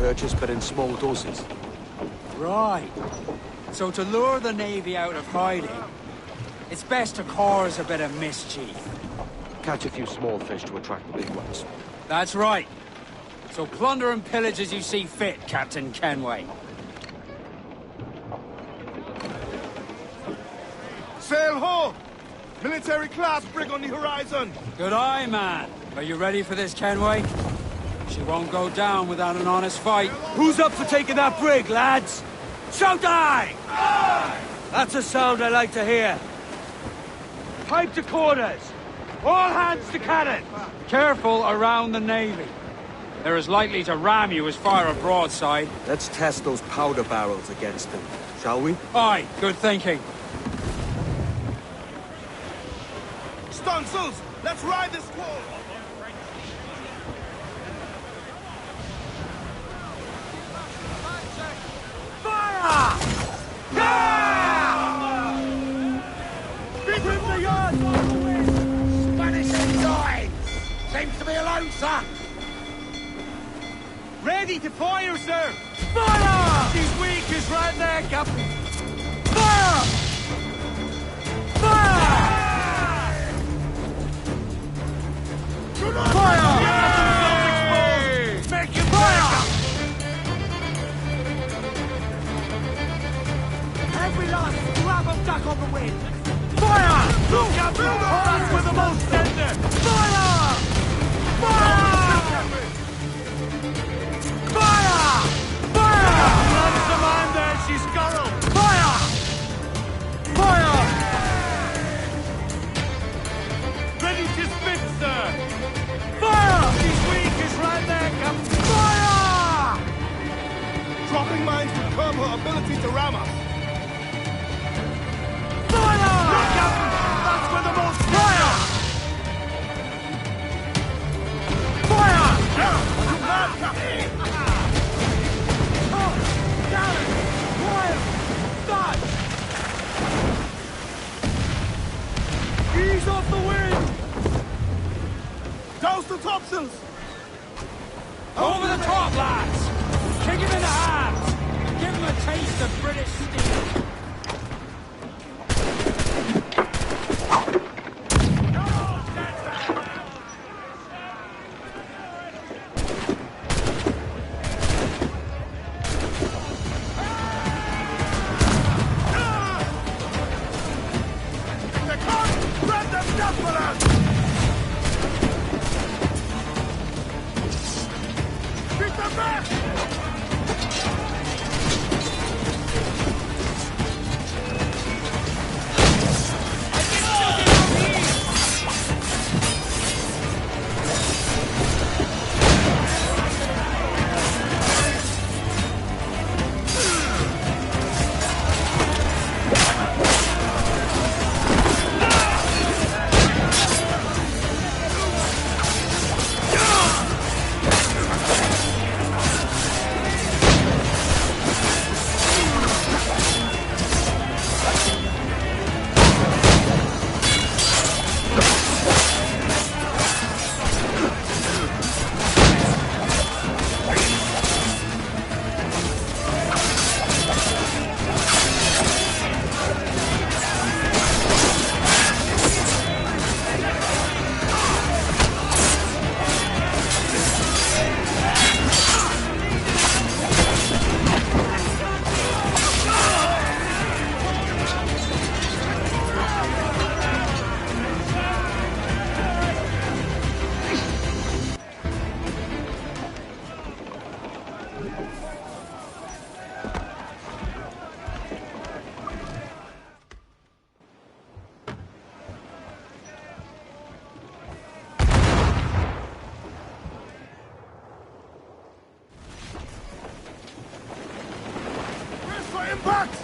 purchased, but in small doses. Right. So to lure the Navy out of hiding, it's best to cause a bit of mischief. Catch a few small fish to attract the big ones. That's right. So plunder and pillage as you see fit, Captain Kenway. Sail ho! Military-class brig on the horizon! Good eye, man. Are you ready for this, Kenway? She won't go down without an honest fight. Who's up for taking that brig, lads? Shout aye! Aye! That's a sound I like to hear. Pipe to quarters. All hands to cannon. Careful around the Navy. They're as likely to ram you as fire a broadside. Let's test those powder barrels against them, shall we? Aye, good thinking. Stunsails, let's ride this wall! Fire! Yeah! Beat the yards on the wind! Spanish ensign! Seems to be alone, sir! Ready to fire, sir! Fire! She's weak as right there, Captain! Fire! Fire! Fire! Yeah! Make him fire! Every last grab of duck on the wind! Fire! Look out! That's with the most tender! Fire! Fire! Fire! Fire! Loves the man there, she's scuttled! Fire! Fire! Ready to spit, sir! Fire! She's weak as right there, Captain! Fire! Dropping mines to curb her ability to ram us. Fire! Look, Captain! That's where the most fire! Fire! You mad, Captain? Down! Quiet! Stop! Ease off the wind! Douse the topsails! Over the top, lads! Kick him in the hands! Give him a taste of British steel! Impact!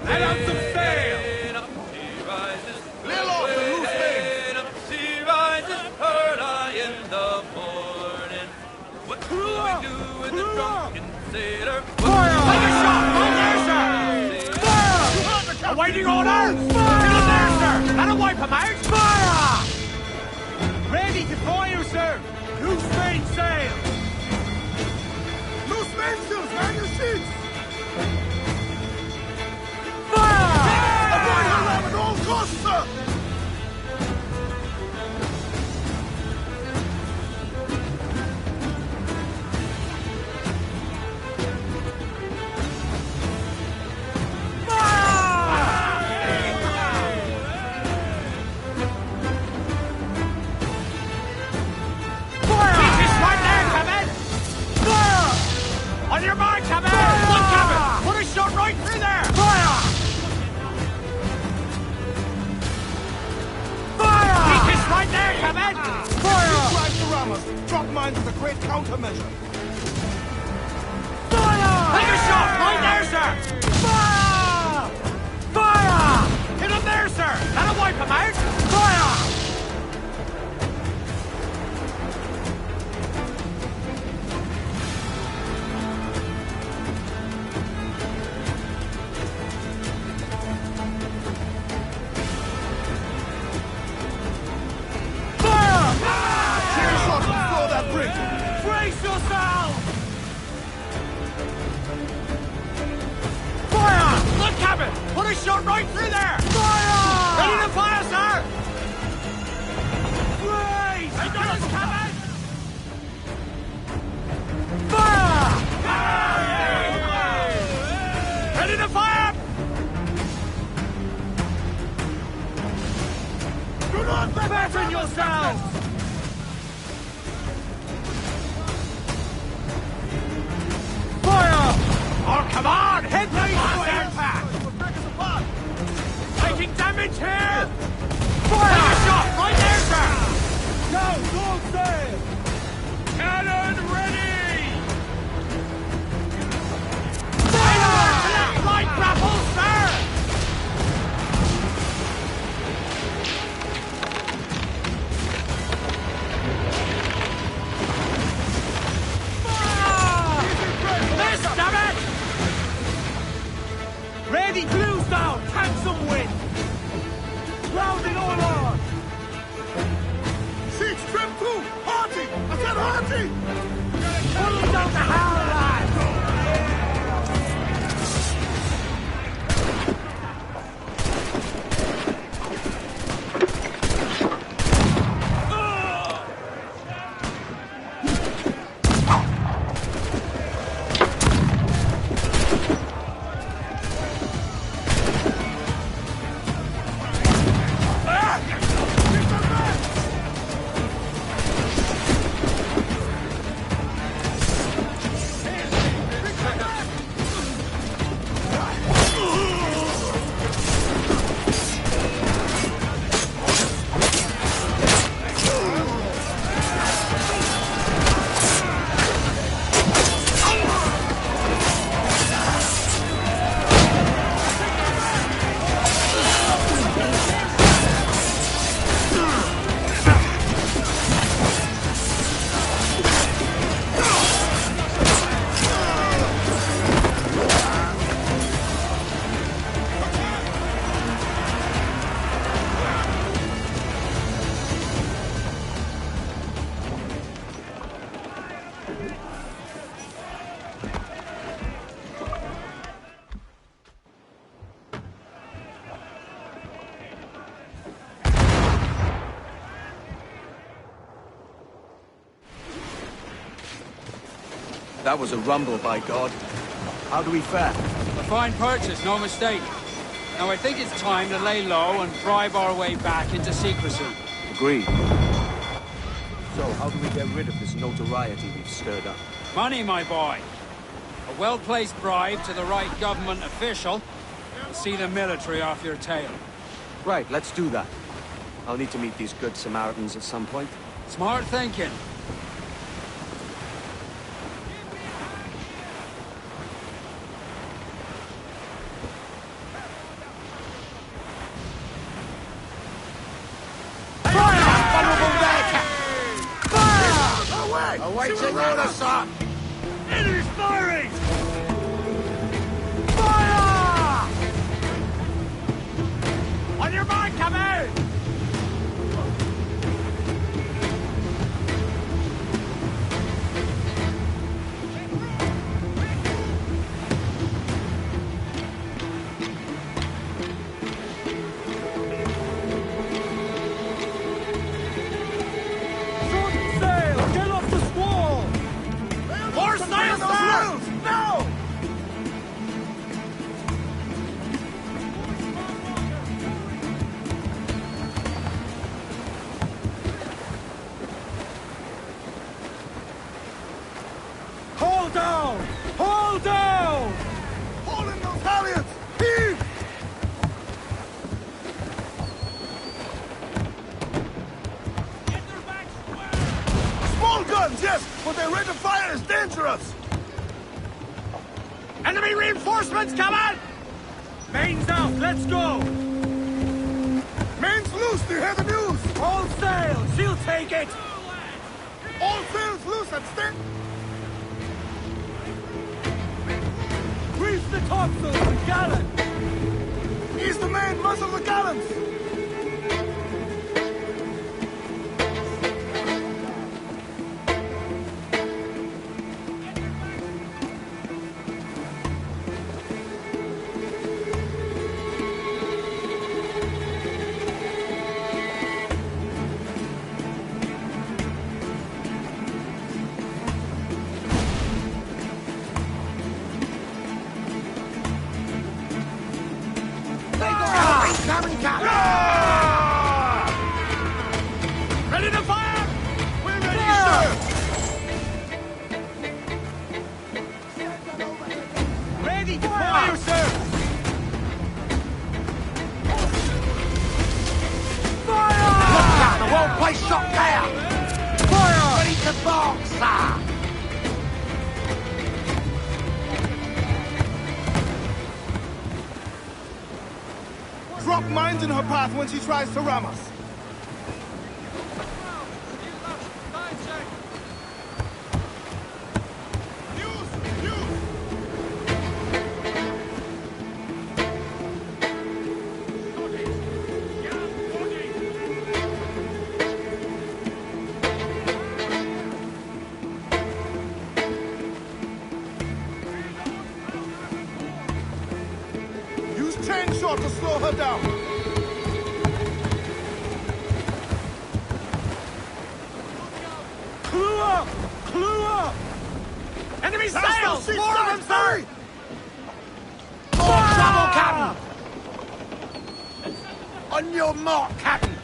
Let out some sail! Lay off the loose legs! She rises early in the morning. What do we do with the drunken sailor? Fire! Take a shot! Right there, sir! Awaiting orders! Fire! Get him there, sir! That'll wipe him out! Fire! Ready to fire, sir! Loose mainsail! Loose mainsails! Man your sheets! Fire! Avoid her ram at all costs, sir! On your mark, Cabin! Look, Cabin! Put a shot right through there! Fire! Fire! Weakest right there, Cabin! Fire! Drive the rammers! Drop mines as a great countermeasure! Fire! Take a shot right there, sir! Fire! Fire! Hit him there, sir! That'll wipe him out! Fire! Brace yourself! Fire! Look, Cabin! Put a shot right through there! Fire! Ready to fire, sir! Brace! They got us, Cabin! Fire! Ready to fire! Do not Batten yourselves! Fire! Oh, come on! Hit the apart! Taking damage here! Fire! Take a shot right there, sir! Go, don't sail! Cannon ready! Fire! To that light grapple, sir! Miss, damn it! Ready, blues down! Handsome wind! Rounding all on! Sheets trim too! Hearty! I said hearty! Pulling down the howl, lads! That was a rumble, by God. How do we fare? A fine purchase, no mistake. Now I think it's time to lay low and bribe our way back into secrecy. Agreed. So, how do we get rid of this notoriety we've stirred up? Money, my boy. A well-placed bribe to the right government official will see the military off your tail. Right, let's do that. I'll need to meet these good Samaritans at some point. Smart thinking. Awaiting orders, sir! Enemy's firing! Fire! but their rate of fire is dangerous! Enemy reinforcements coming! Main's out, let's go! Main's loose, do you hear the news? All sail, she'll take it! All sails loose and stand... Reef the topsails and gallant! Ease the main, muzzle the gallants! Ready to fire! We're ready, sir! Ready to fire, sir! Look out, the whole place shot down! Fire! Ready to bark, sir! Drop mines in her path when she tries to ram us. Use chain shot to slow her down. Clue up! Clue up! Enemy Hostile sails! sea Four of them, sides, sir! hurry! More trouble, Captain! On your mark, Captain!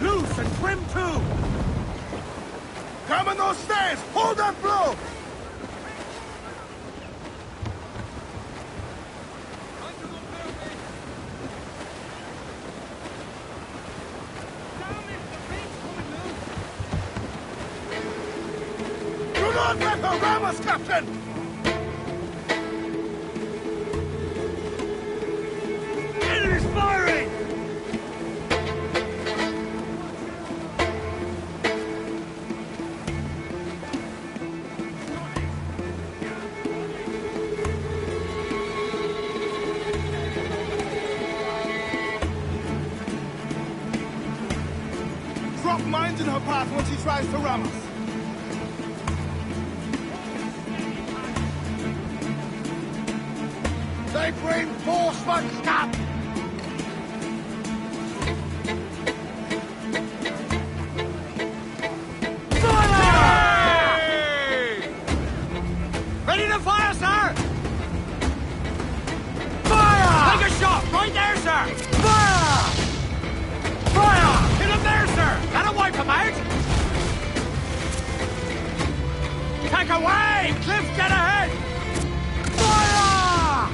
Loose and trim too! Come on those stairs! Hold that blow! Do not let her ram us, Captain! Enemy's firing! Drop mines in her path when she tries to ram us. They reinforcements, Captain! Ready to fire, sir! Fire! Take a shot! Right there, sir! Fire! Fire! Hit him there, sir! That'll wipe him out! Take away! Cliff, get ahead! Fire!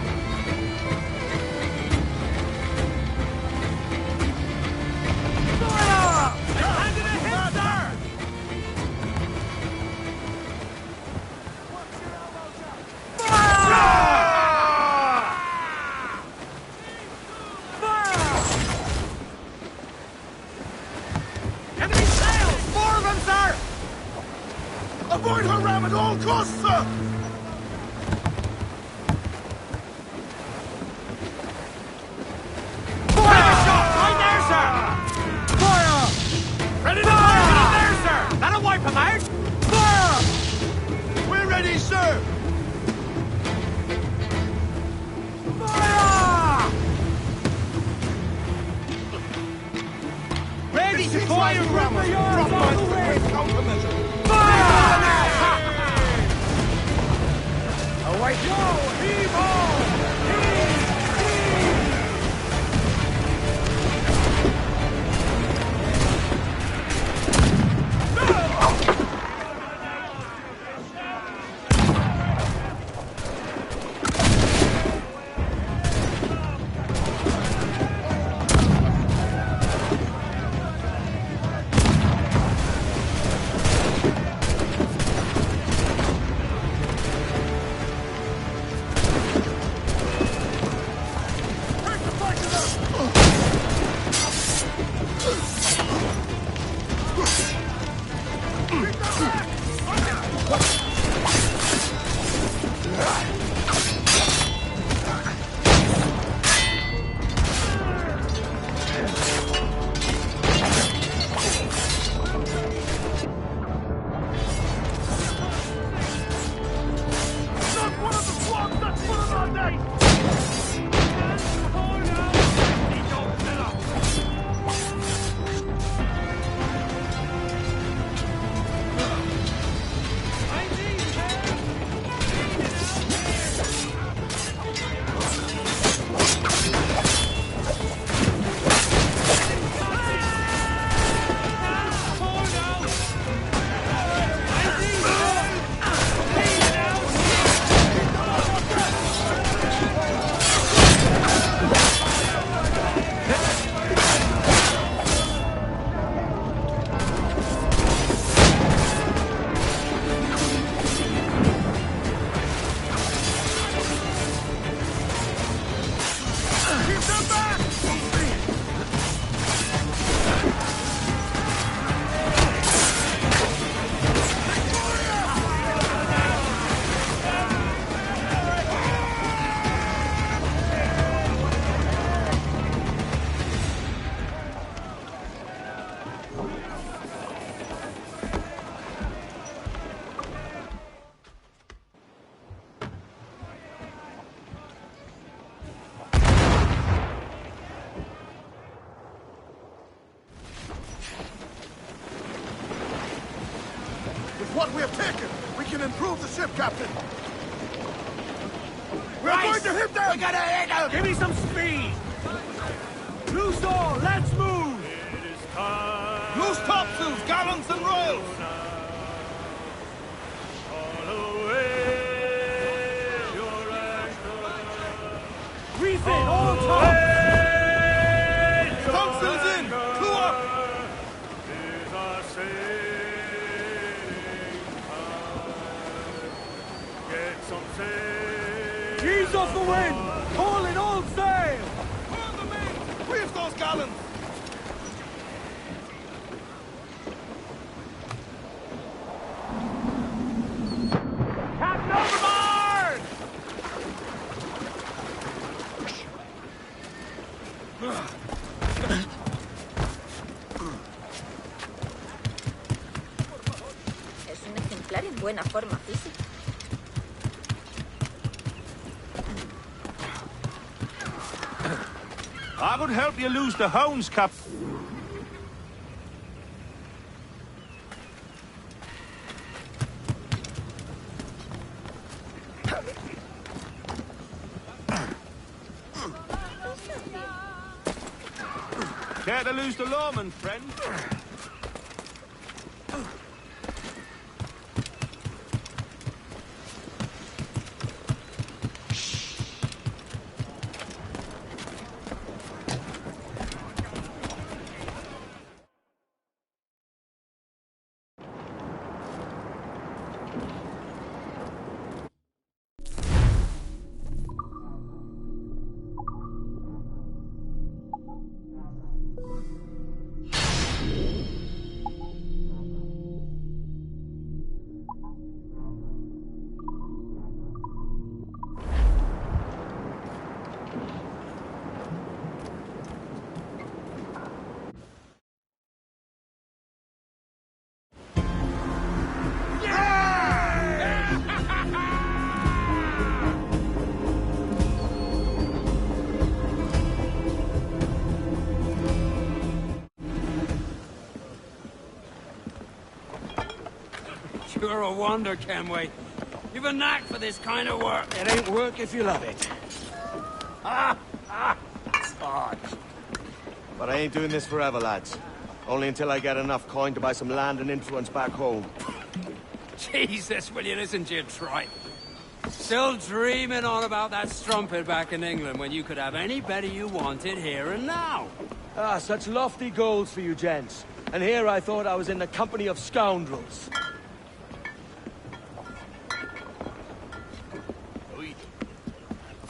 Fire! Handed a hit, sir! Enemy sails! Four of them, sir! Avoid her ram at all costs, sir! Take a shot! Right there, sir! Fire! Ready to fire! Hit him there, sir! That'll wipe him out! Fire! We're ready, sir! Fire! Ready If to she fire! tries to ram us, drop mines as a quick countermeasure. Fire! Away go! Heave-ho! what we have taken, we can improve the ship, Captain. We're going to hit them! We're gonna hit them! Give me some speed! Loose all, let's move! It is time. Loose topsails, gallants and royals! All away your anchor. Reef it, all top! Topsails in! Crew up! Is our sailing time. Get some sail. Ease off the wind! Call in all sail! Burn the main! Reef those gallants! Captain overboard! Es un ejemplar en buena forma física. I would help you lose the hounds, Captain. Care to lose the lawman, friend? You're a wonder, Kenway. You've a knack for this kind of work. It ain't work if you love it. Stodge. But I ain't doing this forever, lads. Only until I get enough coin to buy some land and influence back home. Jesus, will you listen to your tripe? Still dreaming on about that strumpet back in England when you could have any Betty you wanted here and now. Ah, such lofty goals for you gents. And here I thought I was in the company of scoundrels.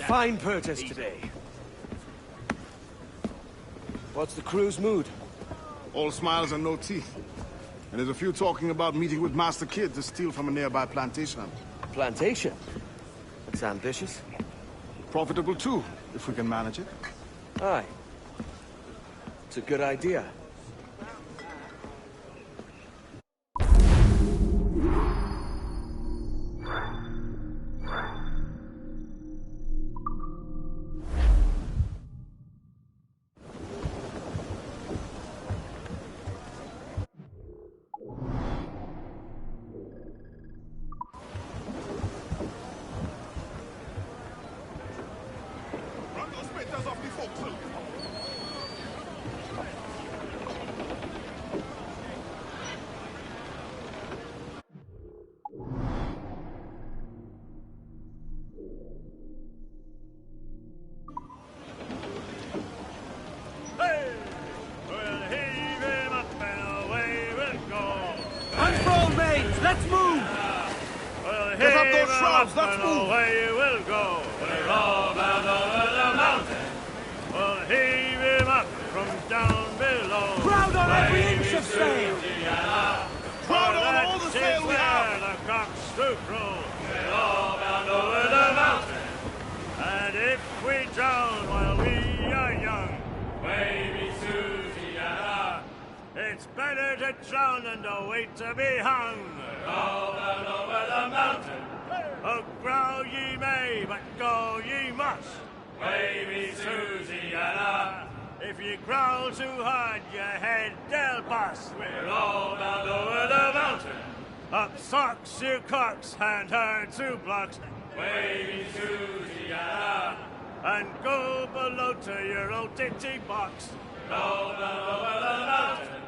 Fine purchase today. What's the crew's mood? All smiles and no teeth. And there's a few talking about meeting with Master Kid to steal from a nearby plantation. Plantation? It's ambitious. Profitable too, if we can manage it. Aye. It's a good idea. Run those spitters off the forecastle. Hey! We'll heave him up and away we'll go. Unfurl, mates! Let's move! We'll Get up heave those him shrouds, up let's and move. away we'll go. We're all bound over the mountain. We'll heave him up from down below. Crowd on every inch of sail! Crowd on all the sail we have. The cocks to crow. We're all bound over the mountain. And if we drown while we are young, baby Susiana, it's better to drown than to wait to be hung. We're all bound over the mountain. Oh, growl ye may, but go ye must. Baby Susiana, if you growl too hard, your head they'll bust. We're all bound over the mountain. Up socks, you cocks, hand hard 2 blocks. Wavy Susie-Anna. And go below to your old ditty box. Go below the mountain.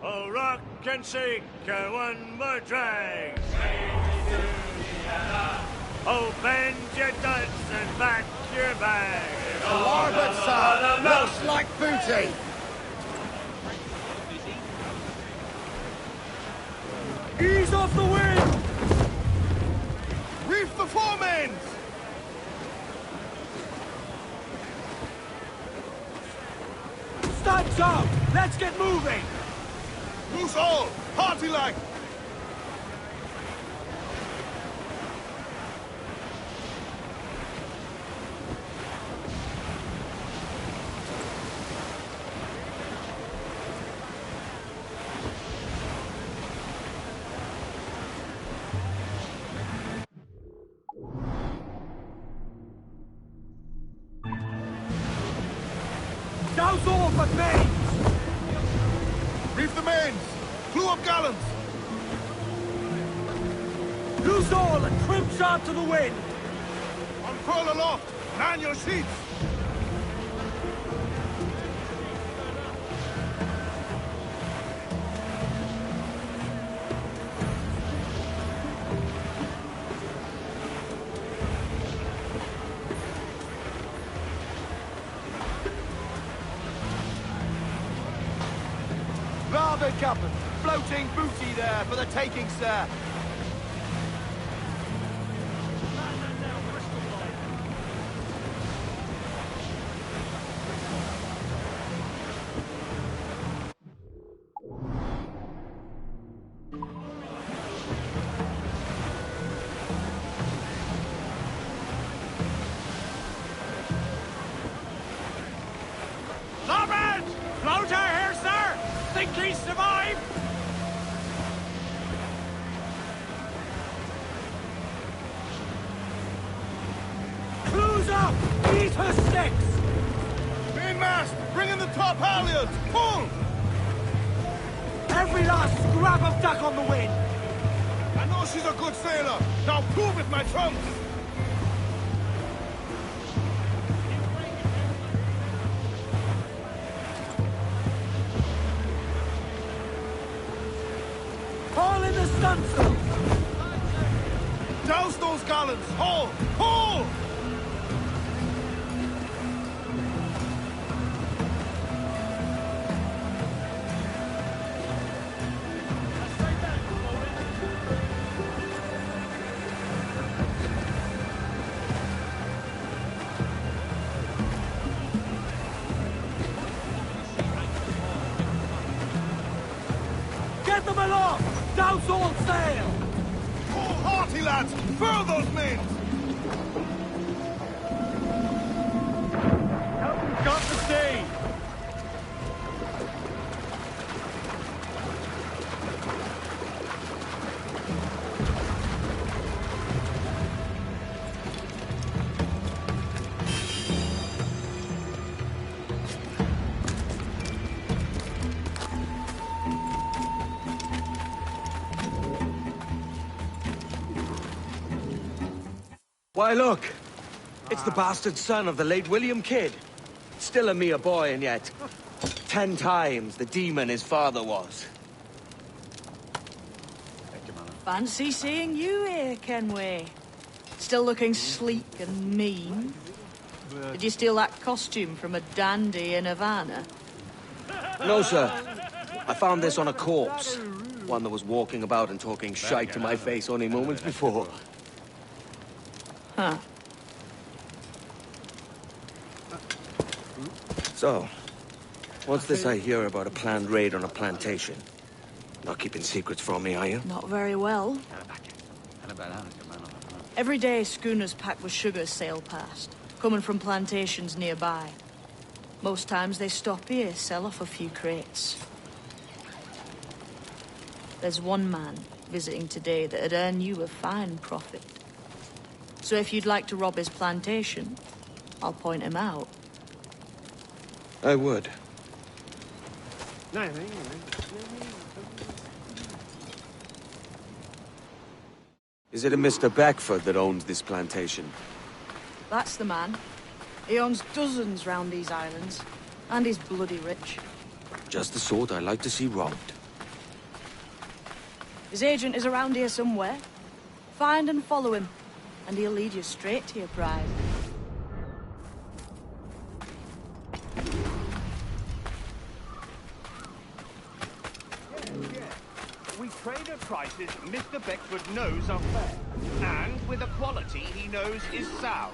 Oh, rock and shake, one more drag. Wavy Susie-Anna. Oh, bend your duds and back your bag. Larboard, sir! Looks like booty! Ease off the wind! Reef the foremans! Stunts up! Let's get moving! Loose all! Party like! Douse all but mains! Reef the mains! Clew up gallants! Loose all and trim sharp to the wind! Unfurl aloft! Man your sheets! Rather, Captain. Floating booty there for the taking, sir. Larboard! Floater here, sir! Think he survived? Close up! Eat her sticks! Mainmast! Bring in the top halyards! Pull! Every last scrap of duck on the wind! I know she's a good sailor! Now prove it, my trunks! Haul in the stunsail! Douse those gallants! Haul! Pull! Get them aloft! Douse all sail! Pull hearty, lads! Furl those men! Got to stay! Why, look. It's the bastard son of the late William Kidd. Still a mere boy, and yet 10 times the demon his father was. Fancy seeing you here, Kenway. Still looking sleek and mean. Did you steal that costume from a dandy in Havana? No, sir. I found this on a corpse. One that was walking about and talking shite to my face only moments before. Huh. So, what's this I hear about a planned raid on a plantation? Not keeping secrets from me, are you? Not very well. Every day, schooners packed with sugar sail past, coming from plantations nearby. Most times they stop here, sell off a few crates. There's one man visiting today that'd earn you a fine profit. So if you'd like to rob his plantation, I'll point him out. I would. Is it a Mr. Beckford that owns this plantation? That's the man. He owns dozens round these islands. And he's bloody rich. Just the sort I like to see robbed. His agent is around here somewhere. Find and follow him, and he'll lead you straight to your prize. We trade at prices Mr. Beckford knows are fair, and with a quality he knows is sound.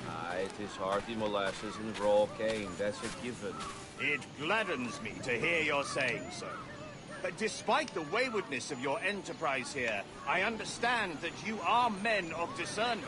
Aye, it is hearty molasses and raw cane, that's a given. It gladdens me to hear you're saying so. But despite the waywardness of your enterprise here, I understand that you are men of discernment.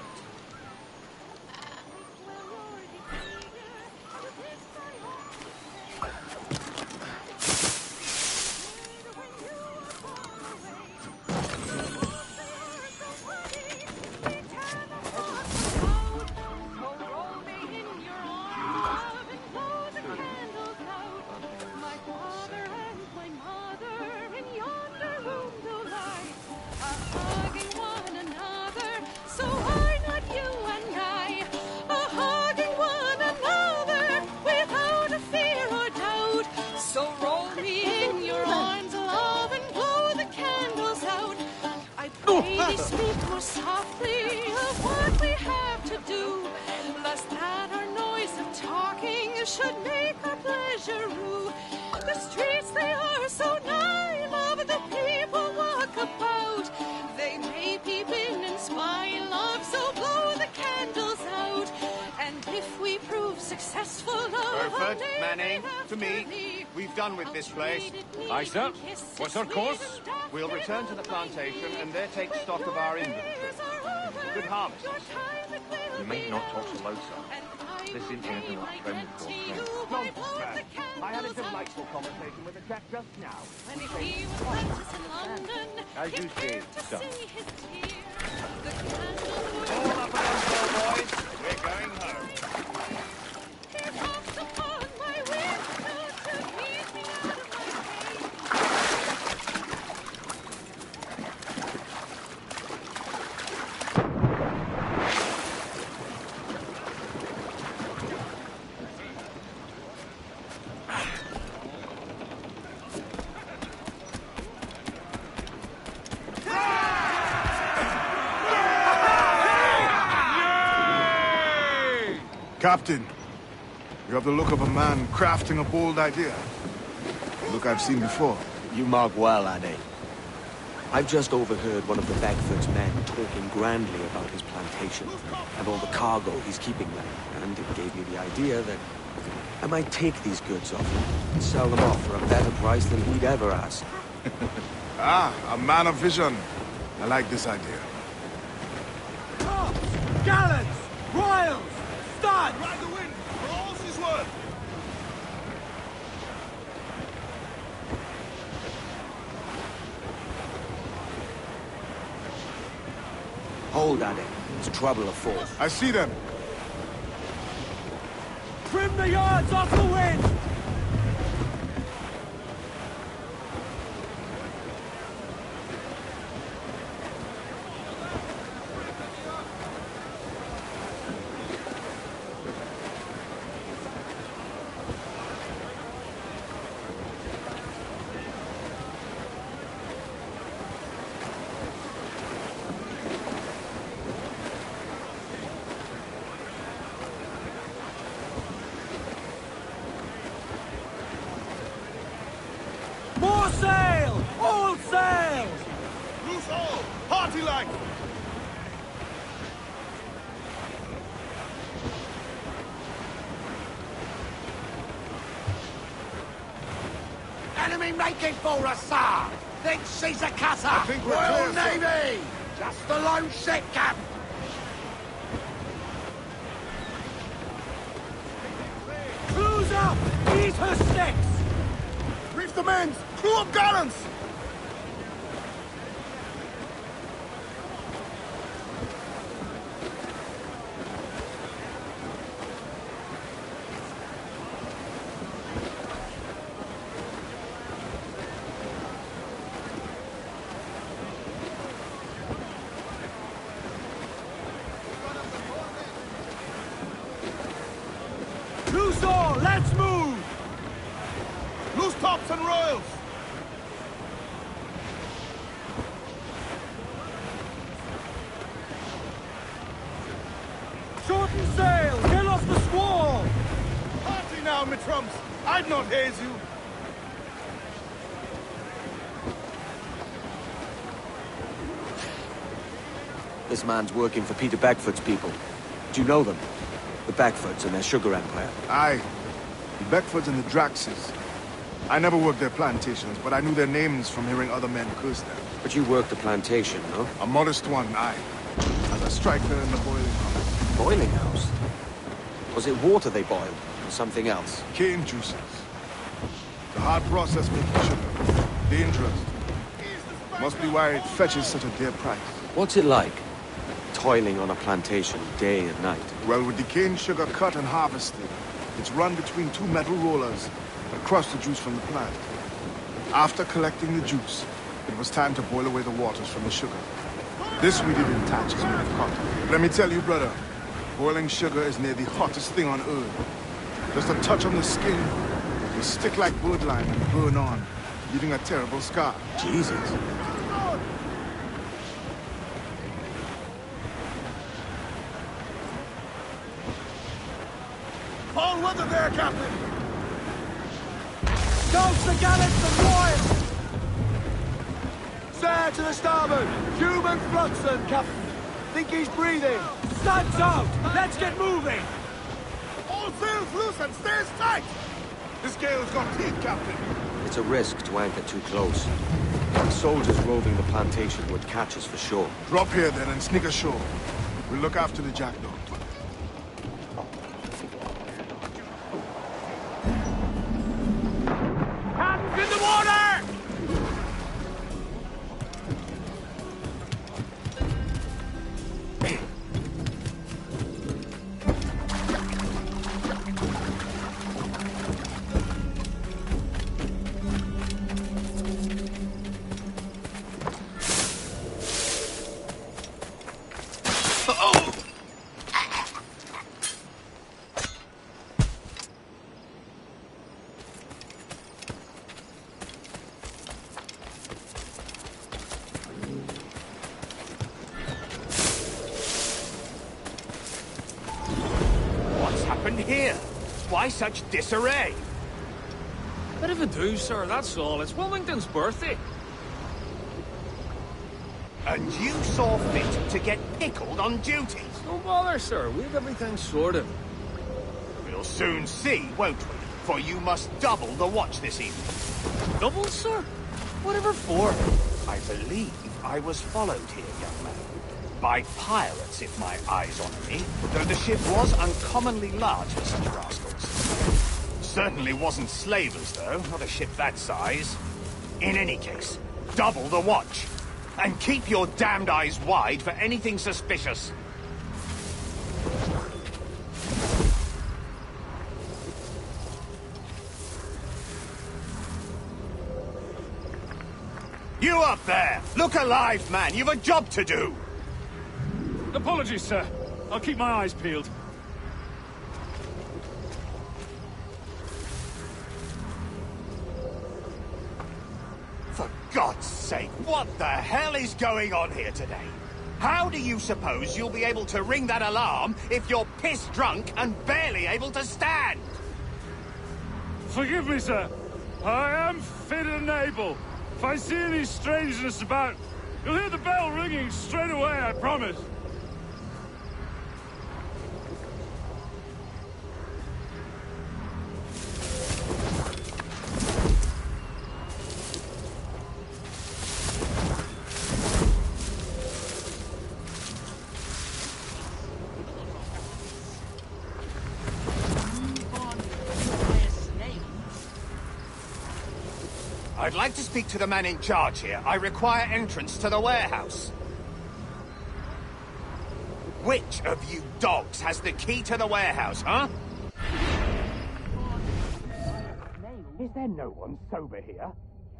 Speak more softly of what we have to do, lest that our noise of talking should make our pleasure rue. The streets, they are so nigh, love, the people walk about. They may peep in and spy, love, so blow the candles out. And if we prove successful, love, Burford, Manning, to me, we've done with this place. Aye, sir. What's our course? We'll return to the plantation and there take stock of our inventory. Good harvest. You may not talk so loud, sir. This isn't anything like a friend would call friend. Nonsense, man. I had a delightful conversation with a chap just now. When he was practiced in London, As you say, sir. All up and on, boys. We're going home. Captain, you have the look of a man crafting a bold idea. A look I've seen before. You mark well, Addy. I've just overheard one of the Beckford's men talking grandly about his plantation and all the cargo he's keeping there, and it gave me the idea that I might take these goods off him and sell them off for a better price than he'd ever ask. A man of vision. I like this idea. Tops! Gallants! Royals! Studs! Ride the wind, for all she's worth. Hold, Addy. It's trouble afoot. I see them. Trim the yards off the wind! More sail! All sail! Loose all! Party like! Enemy making for us, sir! Think she's a cutter! I think we're Royal clear, sir. Navy! Just a lone ship, Cap! Cruise up! Eat her sticks! Reef the men! Crew up gallants! Tops and royals! Shorten sail! Get off the squall! Party now, me trumps! I'd not haze you! This man's working for Peter Beckford's people. Do you know them? The Beckfords and their sugar empire. Aye. The Beckfords and the Draxes. I never worked their plantations, but I knew their names from hearing other men curse them. But you worked the plantation, no? A modest one, aye. As a striker in the boiling house. Boiling house? Was it water they boiled, or something else? Cane juices. The hard process making sugar. Dangerous. Must be why it fetches such a dear price. What's it like? Toiling on a plantation day and night. Well, with the cane sugar cut and harvested, it's run between two metal rollers and crush the juice from the plant. After collecting the juice, it was time to boil away the waters from the sugar. This we did in tatches made of cotton. Let me tell you, brother, boiling sugar is near the hottest thing on earth. Just a touch on the skin, it will stick like birdlime and burn on, leaving a terrible scar. Jesus. All weather there, Captain! Dogs the gallants and royals! Sir to the starboard! Human Fluxon, Captain! Think he's breathing! Sun's out! Let's get moving! All sails loose and stays tight! This gale's got teeth, Captain. It's a risk to anchor too close. The soldiers roving the plantation would catch us for sure. Drop here then and sneak ashore. We'll look after the jackdaw. In the water! Here? Why such disarray? Bit of a do, sir, that's all. It's Wilmington's birthday. And you saw fit to get pickled on duty? No bother, sir. We've everything sorted. We'll soon see, won't we? For you must double the watch this evening. Double, sir? Whatever for? I believe I was followed here, young man. By pirates, if my eyes honour me, though the ship was uncommonly large for such rascals. Certainly wasn't slavers, though, not a ship that size. In any case, double the watch. And keep your damned eyes wide for anything suspicious. You up there! Look alive, man! You've a job to do! Apologies, sir. I'll keep my eyes peeled. For God's sake, what the hell is going on here today? How do you suppose you'll be able to ring that alarm if you're piss-drunk and barely able to stand? Forgive me, sir. I am fit and able. If I see any strangeness about, you'll hear the bell ringing straight away, I promise. I'd like to speak to the man in charge here. I require entrance to the warehouse. Which of you dogs has the key to the warehouse, huh? Is there no one sober here?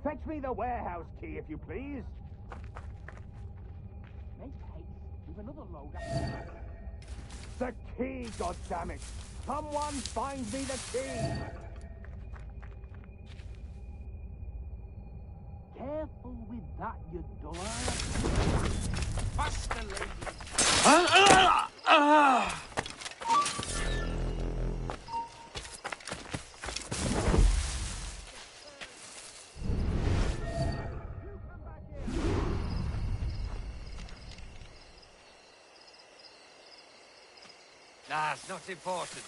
Fetch me the warehouse key, if you please. Make haste. We've another load. The key, goddammit! Someone find me the key! that, you dullard. Faster, lady. Nah, it's not important.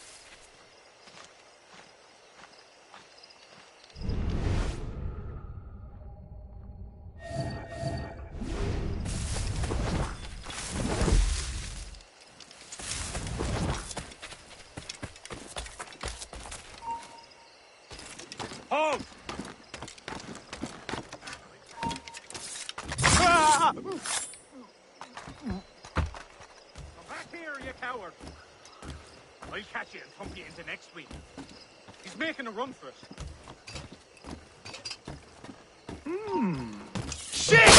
Hold! Come back here, you coward! I'll catch you and thump you into next week. He's making a run for it. Shit!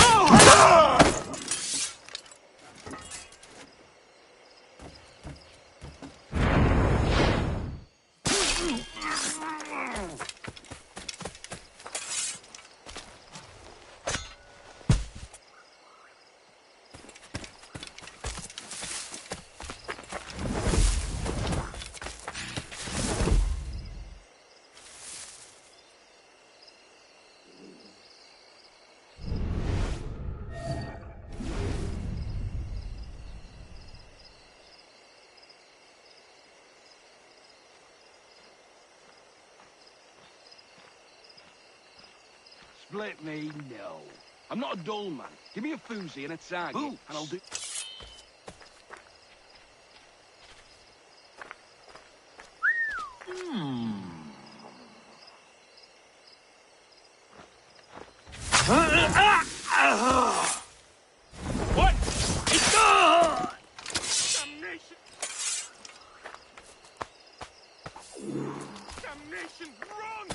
Split me, no. I'm not a dull man. Give me a foozie and a target, and I'll do... What? Damnation! Damnation! Run!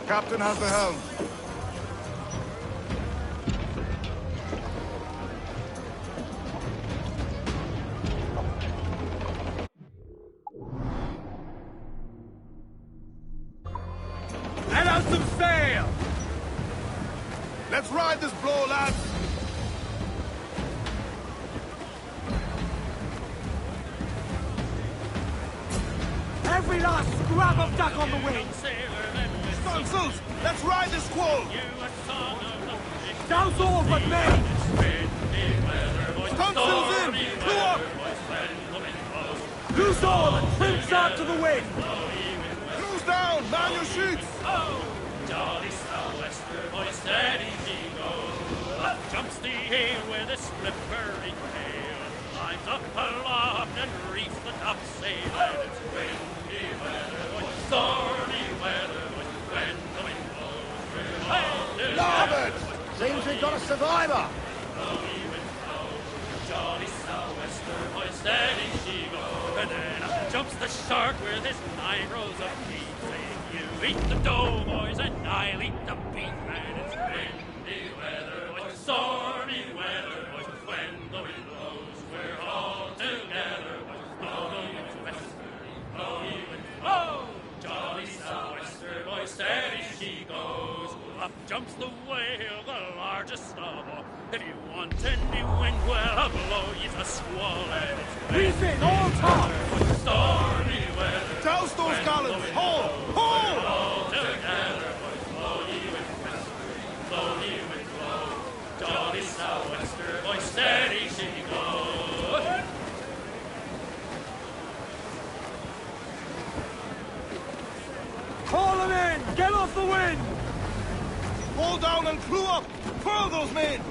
Captain has the helm. Let out some sail! Let's ride this blow, lads! Every last scrap of duck on the wing! Tonsils, let's ride this squall! Douse all but me! Tonsils in! Crew up! Loose all and trim start to the wind! Crews down! Man your sheets! Jolly sou'wester, boy, steady he goes. Up jumps the ale with a slippery tail. Climbs up aloft and reefs the topsail. And it's windy weather, boy, stormy weather, boy, when the wind blows. We're all to Larboard! Seems we've got a survivor! Jolly sou'wester, boy, steady she goes. And then up jumps the shark with his 9 rows of teeth, saying, you eat the dough, boys, and I'll eat the beef. And it's windy weather, boys, stormy weather, boys, when the wind blows, we're all together, boys, blowing westerly, blowing wind. Oh, jolly sou'wester, boys, steady she goes. Up jumps the whale, the largest of all. If you want any wind, well, I'll blow you a squall. And it's Reef in, all taut! stormy weather. Douse those gallants! Haul! Haul! All together, boys, blow ye with westerly, blow ye with blow. Jolly sou'wester, boys, steady she goes. Get off the wind! Hold down and crew up! Furl those men!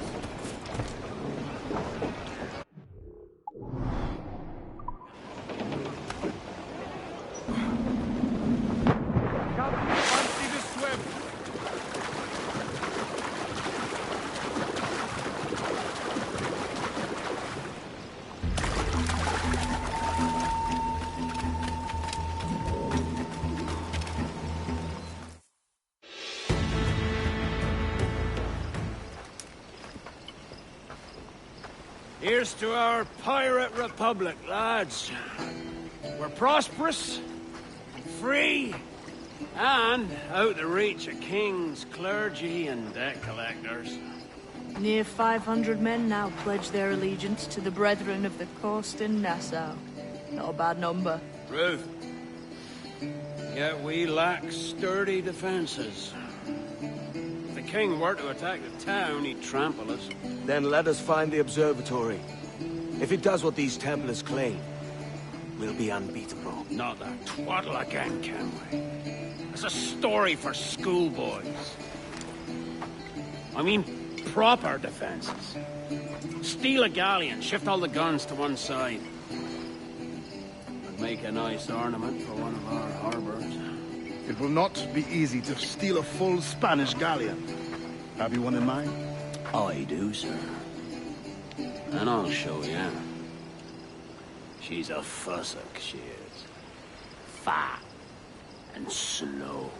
Fancy the swim! Here's to our pirate republic, lads. We're prosperous, free, and out the reach of kings, clergy, and debt collectors. Near 500 men now pledge their allegiance to the Brethren of the Coast in Nassau. Not a bad number. Ruth. Yet we lack sturdy defenses. If the king were to attack the town, he'd trample us. Then let us find the observatory. If it does what these Templars claim, we'll be unbeatable. Not that twaddle again, can we? It's a story for schoolboys. I mean, proper defenses. Steal a galleon, shift all the guns to one side. Would make a nice ornament for one of our harbors. It will not be easy to steal a full Spanish galleon. Have you one in mind? I do, sir. And I'll show you. She's a fussock, she is. Fat and slow.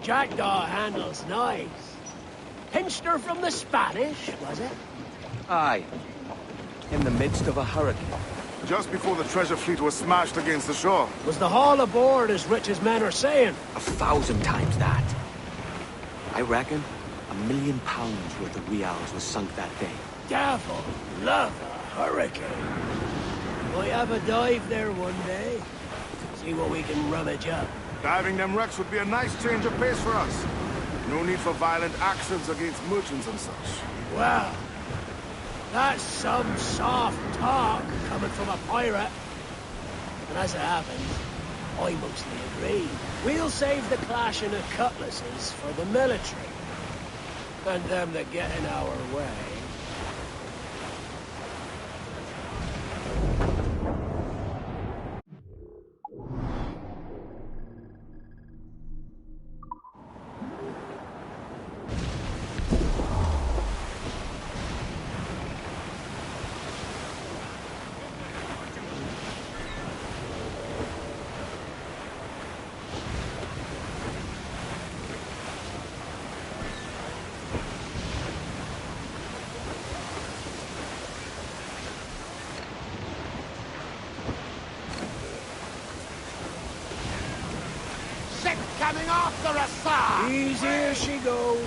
Jackdaw handles nice. Pinched her from the Spanish, was it? Aye. In the midst of a hurricane. Just before the treasure fleet was smashed against the shore. Was the haul aboard as rich as men are saying? 1,000 times that. I reckon £1 million worth of reals was sunk that day. Devil love a hurricane. Might have a dive there one day. See what we can rummage up. Diving them wrecks would be a nice change of pace for us. No need for violent actions against merchants and such. Well, that's some soft talk coming from a pirate. And as it happens, I mostly agree. We'll save the clashing of cutlasses for the military. And them that get in our way. Coming after us, sir! Easy as she goes.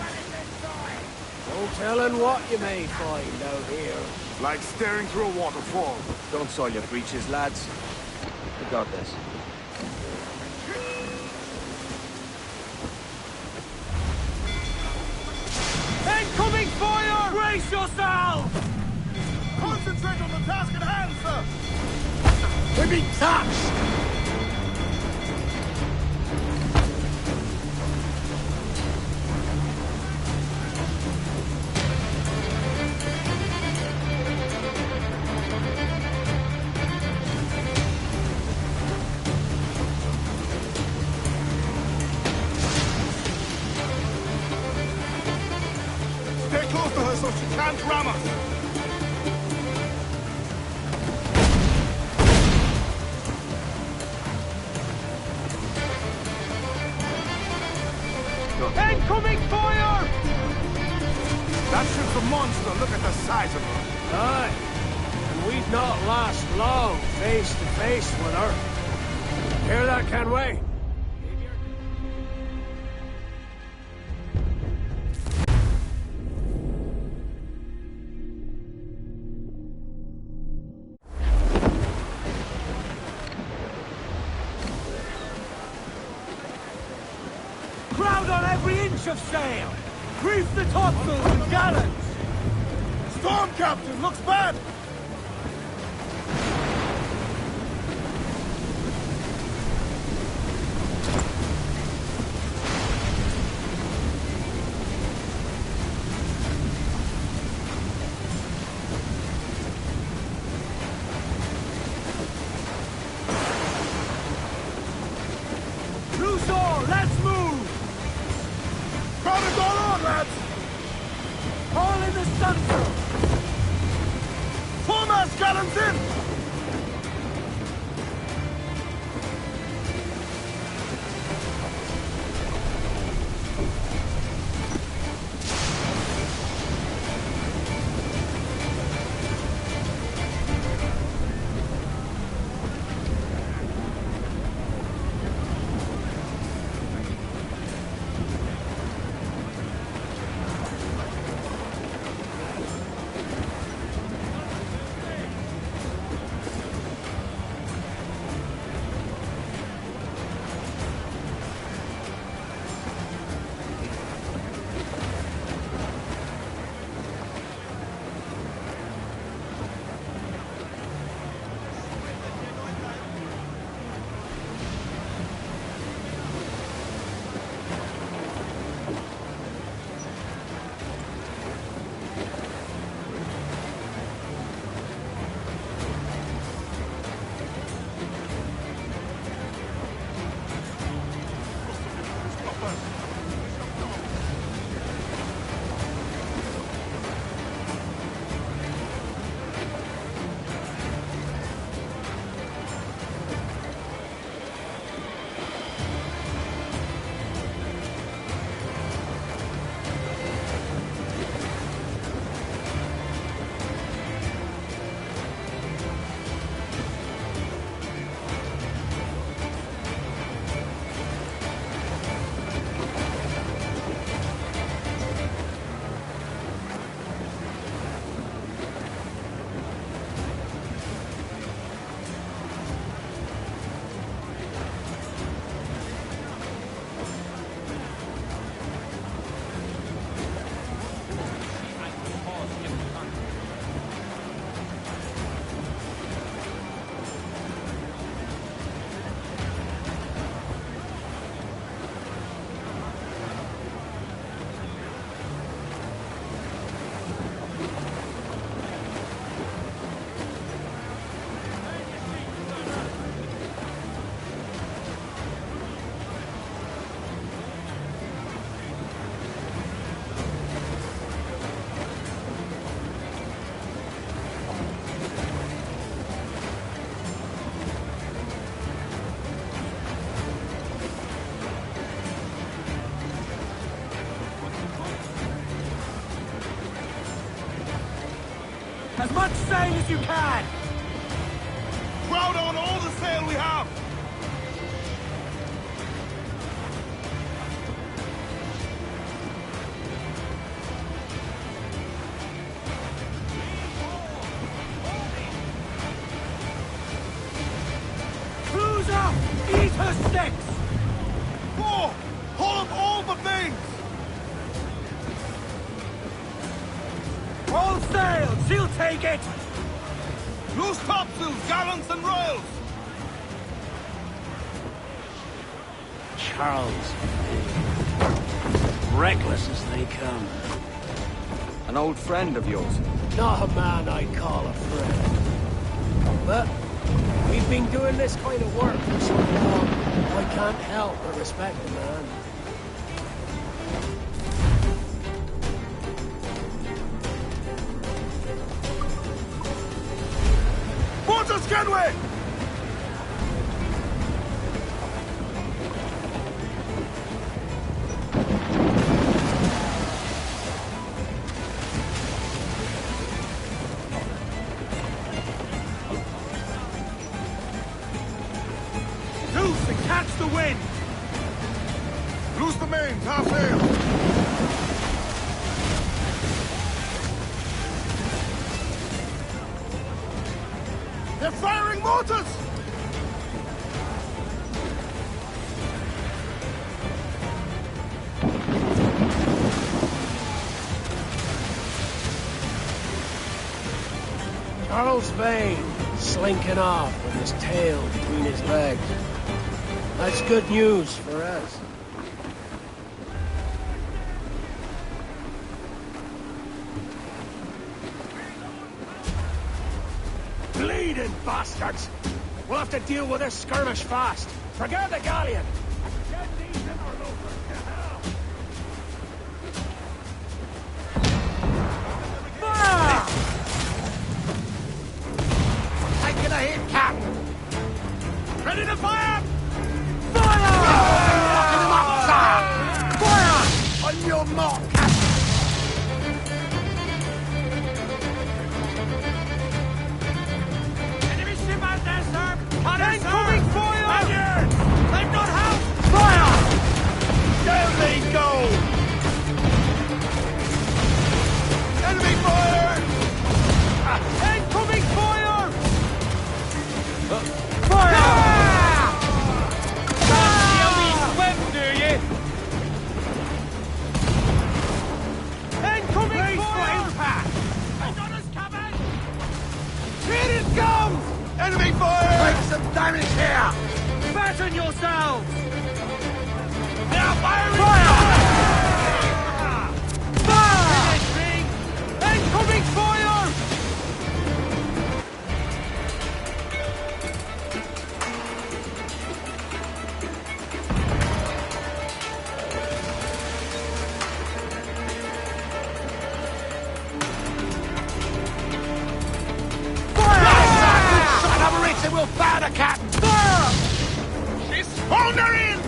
No telling what you may find out here. Like staring through a waterfall. Don't soil your breeches, lads. We got this. Incoming fire! Brace yourself! concentrate on the task at hand, sir! We're being touched! Stay close to her so she can't ram us! Incoming fire! That ship's a monster. Look at the size of her. Aye. And we'd not last long face to face with her. Hear that, Kenway? Crowd on every inch of sail! Reef the topsails and gallants! Storm, Captain! Looks bad! Loose all, let's move! Crowd is all on, lads! All in the stunsail! Foremast gallants in! As much sail as you can! Crowd on all the sail we have! Cruise up! Eat her sticks! Four! Haul up all but mains! All sail! She'll take it! Loose topsails, gallants and royals! Charles, reckless as they come. An old friend of yours? Not a man I'd call a friend. But we've been doing this kind of work for so long, I can't help but respect the man. Mortar Scanway! Loose and catch the wind! Loose the mains, half sail! They're firing mortars! Charles Vane, slinking off with his tail between his legs. That's good news for us. Bleeding bastards! We'll have to deal with this skirmish fast. Forget the galleon! Get these interlopers to hell! Fire! Taking a hit, Cap! Ready to fire! Fire! Locking them up, sir! Fire! On your mark, Cap! Enemy ship out there, sir! Incoming fire! Spaniards! They've got help! Fire! Down they go! Enemy fire! Incoming fire! Fire! Swim, do you? Incoming fire! Impact! They got us coming! Here it comes! Enemy fire! Make some damage here! Fasten yourselves! They are firing! Fire! Fire! Incoming fire! It will fire the cap! Fire! She's foundering!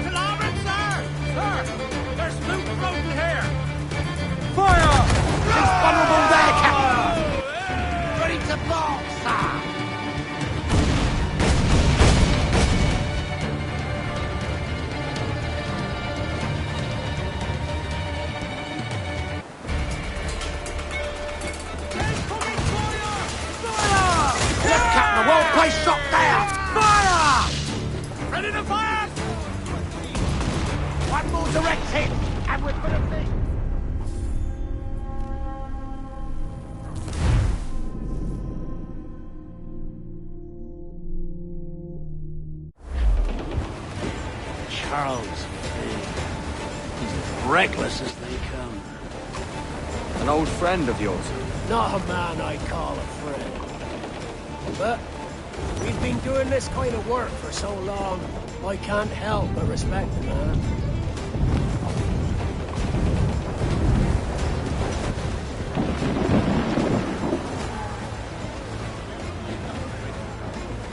To larboard, sir! Sir, there's loot floating here! Fire! She's vulnerable there, Captain! Ready to blow, sir! Well-placed shot there! Fire! Ready to fire! One more direct hit, and we're gonna be... Charles, he's as reckless as they come. An old friend of yours? Not a man I'd call a friend. But we've been doing this kind of work for so long, I can't help but respect the man.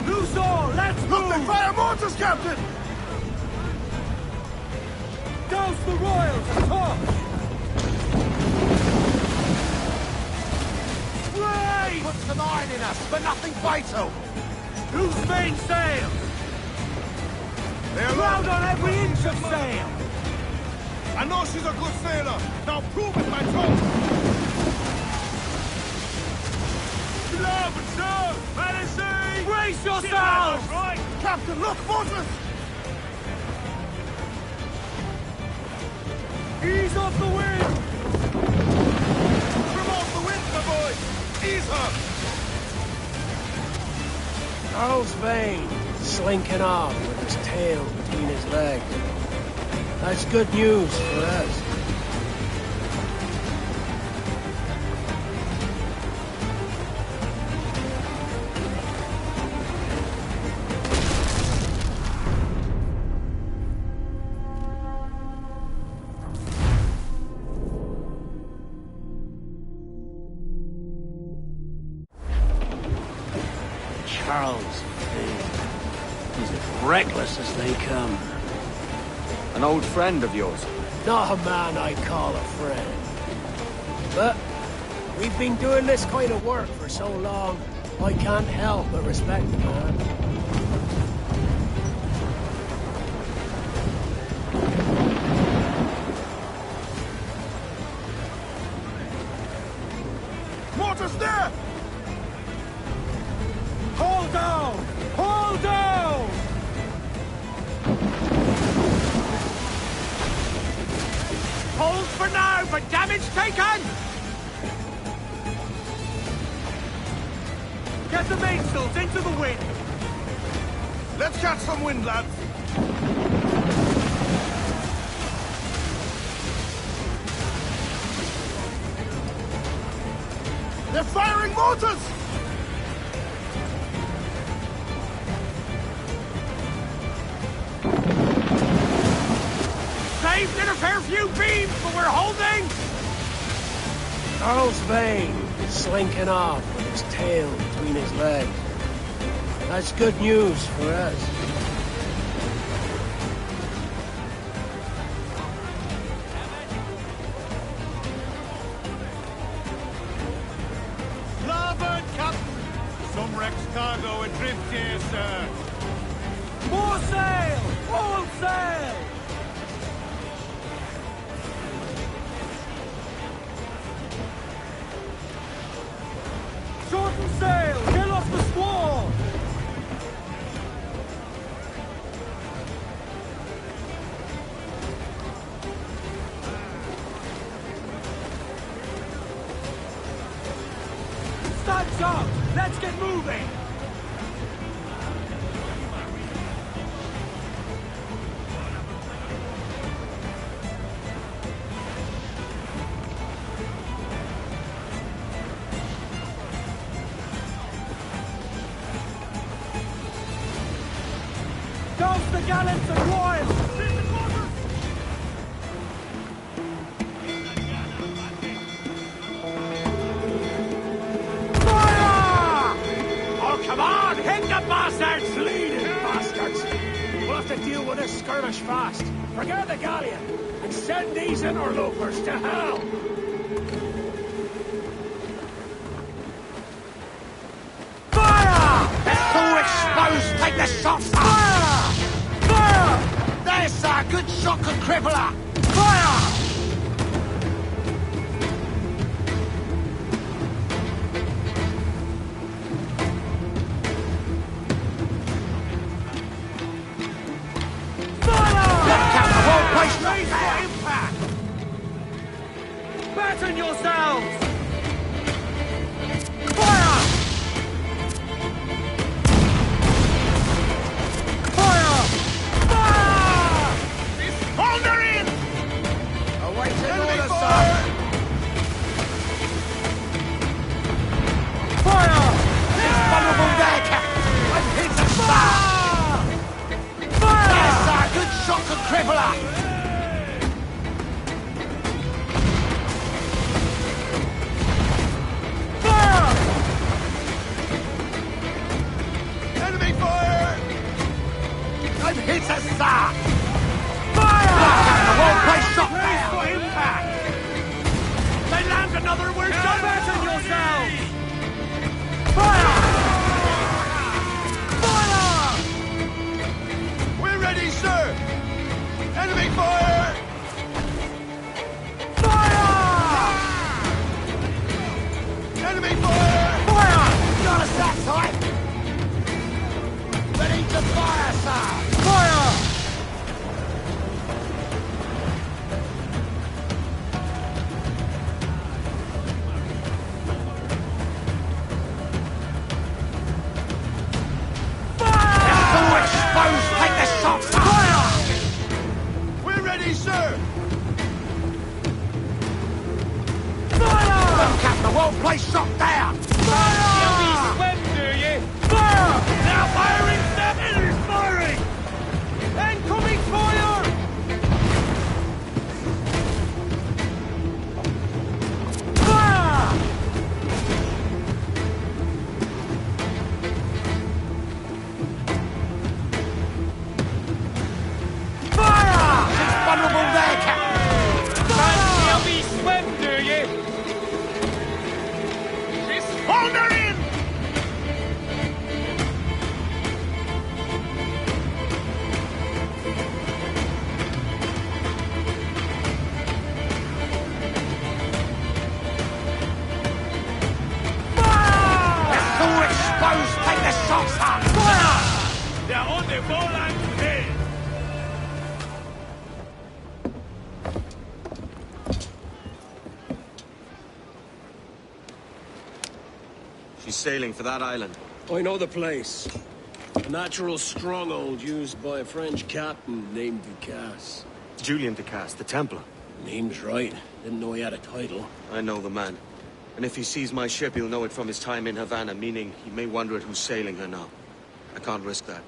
Loose all! Let's move! Look, they fire mortars, Captain! Douse the royals! Top! Raise! Put some iron in us, but nothing vital! Loose main sails! They're Crowd on every inch of sail! I know she's a good sailor! Now prove it, my troll! Love, sir! Fantasy! Brace yourselves! Right! Captain, look, mortars! Ease off the wind! Trim off the wind, my boy! Ease her! Charles Vane, slinking off with his tail between his legs. That's good news for us. Charles Vane. He's as reckless as they come. An old friend of yours? Not a man I'd call a friend. But we've been doing this kind of work for so long, I can't help but respect the man. Mortar's there! Hold down! Hold down! Hold for now, but damage taken! Get the mainsails into the wind! Let's catch some wind, lads! They're firing mortars! Saved in a fair few beams, but we're holding! Charles Vane, slinking off with his tail between his legs. That's good news for us. Larboard, Captain! Some wreck's cargo adrift here, sir. More sail! All sail! Shorten sail! Get off the squall! Stunts up! Let's get moving! Douse the gallants and royals! Fire! Oh, come on! Hit the bastards! Leading bastards! We'll have to deal with this skirmish fast. Forget the galleon, and send these interlopers to hell! Fire! It's all exposed! Take the shots! Fire! Fire! There's a good shock and crippler! Fire! Batten yourselves! Fire! Fire! Fire! Hold her in! Awaiting Enemy order, fire! sir! Fire! Vulnerable there, Captain! I've hit the star! Fire! Yes, sir! Good shock and crippler! Enemy fire! I've hit a star! Fire! The whole place shot there! For impact! They land another, we're done! Batten yourselves! Fire! Fire! We're ready, sir! Enemy fire! Fire! Enemy fire! Fire! Got us that time! Ready to fire, sir! Fire! ready, sir! Fire! Well, Captain, the whole place shot down! Fire! You swim, do you? Fire! Now firing! Step in! He's firing! Incoming fire! Fire! Fire! It's vulnerable there, Captain! Fancy a wee swim, do you? It's foundering! It's all exposed! Take the shots up! They're on the ball and today. She's sailing for that island. I know the place. A natural stronghold used by a French captain named Ducasse. Julian Ducasse, the Templar. Name's right. Didn't know he had a title. I know the man. And if he sees my ship, he'll know it from his time in Havana, meaning he may wonder at who's sailing her now. I can't risk that.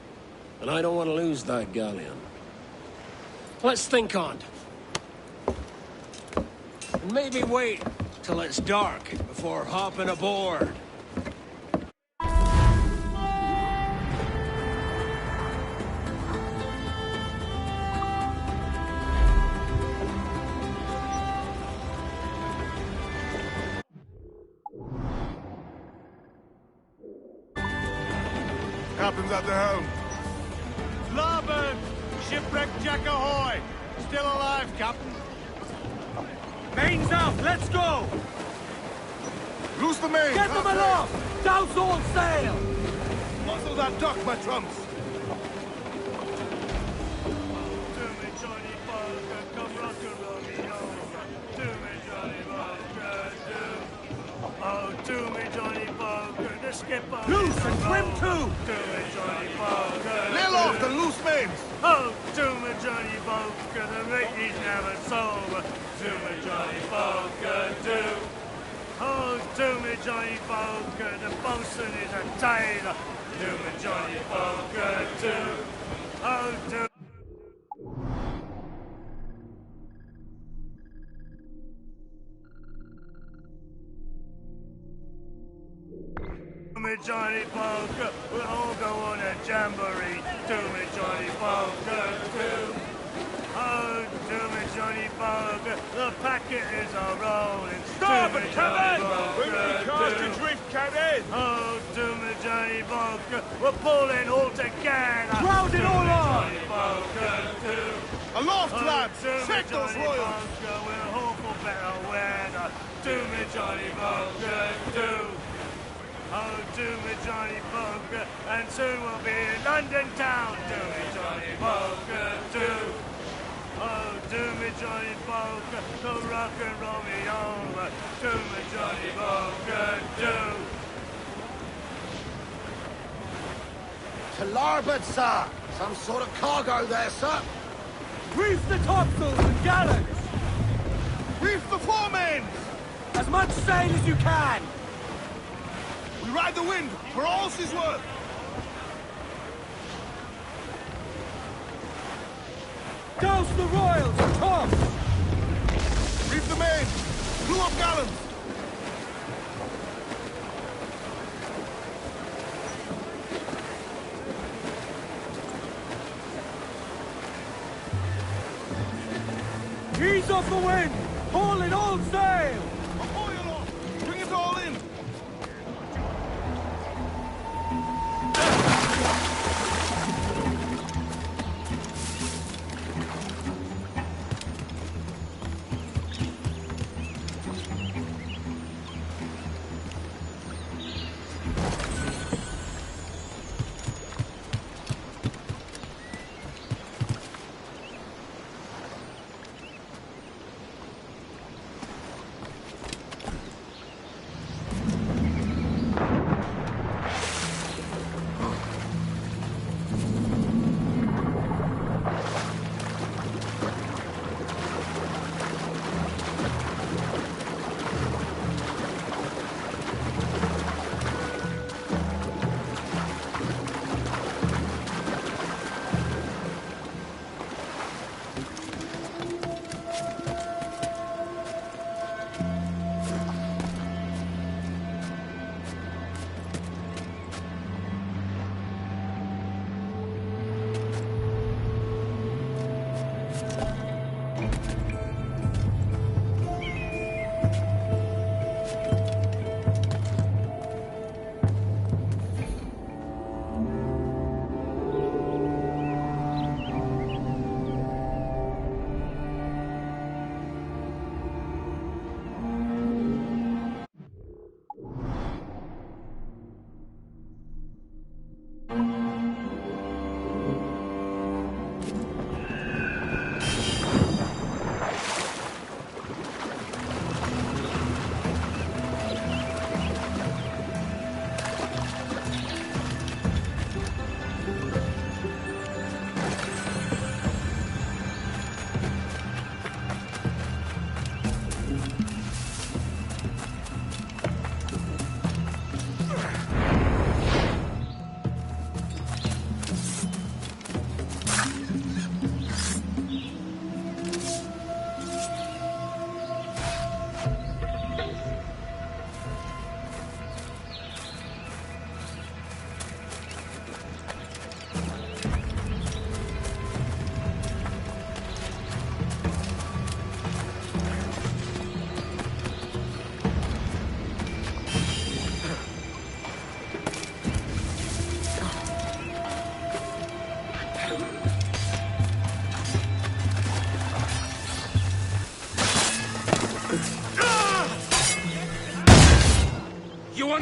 And I don't want to lose that galleon. Let's think on it. And maybe wait till it's dark before hopping aboard. Captain's at the helm. Larboard! Shipwreck Jack ahoy! Still alive, Captain. Mains out, let's go! Loose the main! Get them aloft! Douse all sail! Muzzle that duck, my trumps! Oh, to me, Johnny Boker, the skipper. Loose and trim too! To me, Johnny Boker. Nail off the loose mains! Oh, to me, Johnny Boker, the mate is never sober. To me, Johnny Boker, do. Oh, to me, Johnny Boker, the bosun is a tailor. To me, Johnny Boker, do. Oh, to me, Johnny Poker, we'll all go on a jamboree. Do me, Johnny Poker, do. Oh, do me, Johnny Poker, the packet is a rolling. Starboard, Captain! We need cast adrift, Captain! Oh, do me, Johnny Poker, we're pulling all together. Crowd it all on! Johnny Poker, do. Aloft, Oh, lads! do me, Check those Johnny royals! Poker, we'll hope for better weather. Do me, Johnny Poker, do. Oh, do me, Johnny Poker, and soon we'll be in London town. Do me, Johnny Poker, do. Oh, do me, Johnny Poker, so rock and roll me over. Do me, Johnny Poker, do. To larboard, sir! Some sort of cargo there, sir! Reef the topsails and gallants! Reef the foremains! As much sail as you can! We ride the wind for all she's worth! Douse the royals and tops! Reef the main! Blew up gallants! Ease off the wind! Haul in all sail! Ahoy aloft! Bring it all in!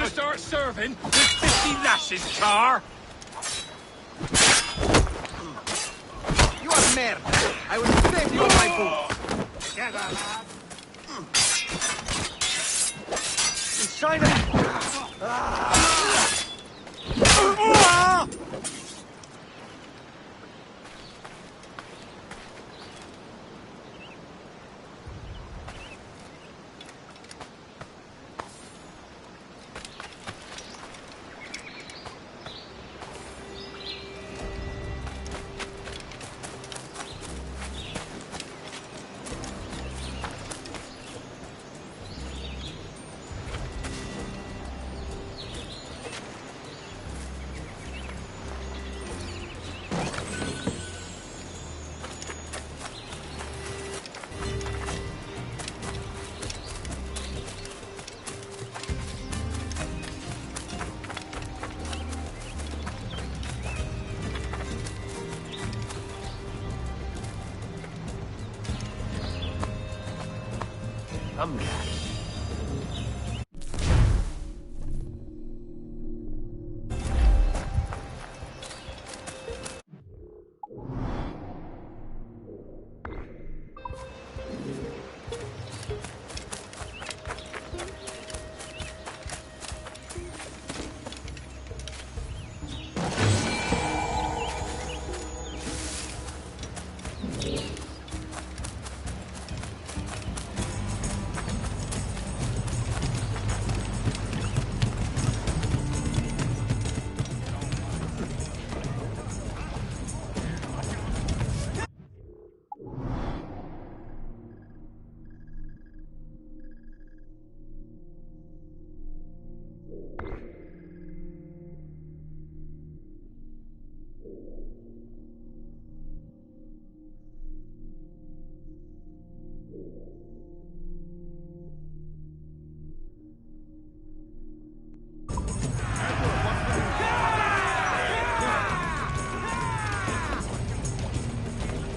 gonna start serving with 50 lashes, Char? You are merda! I will save you on my boots! Together, lad. China! Come, lad.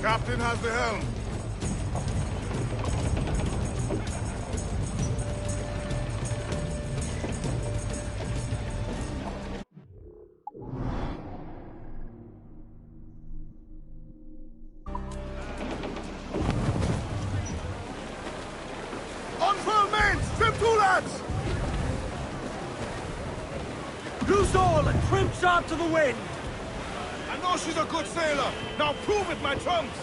Captain has the helm. Unfurl mains! Trim to, lads! Loose all and trim sharp to the wind! I know she's a good sailor. Now prove it, my trumps!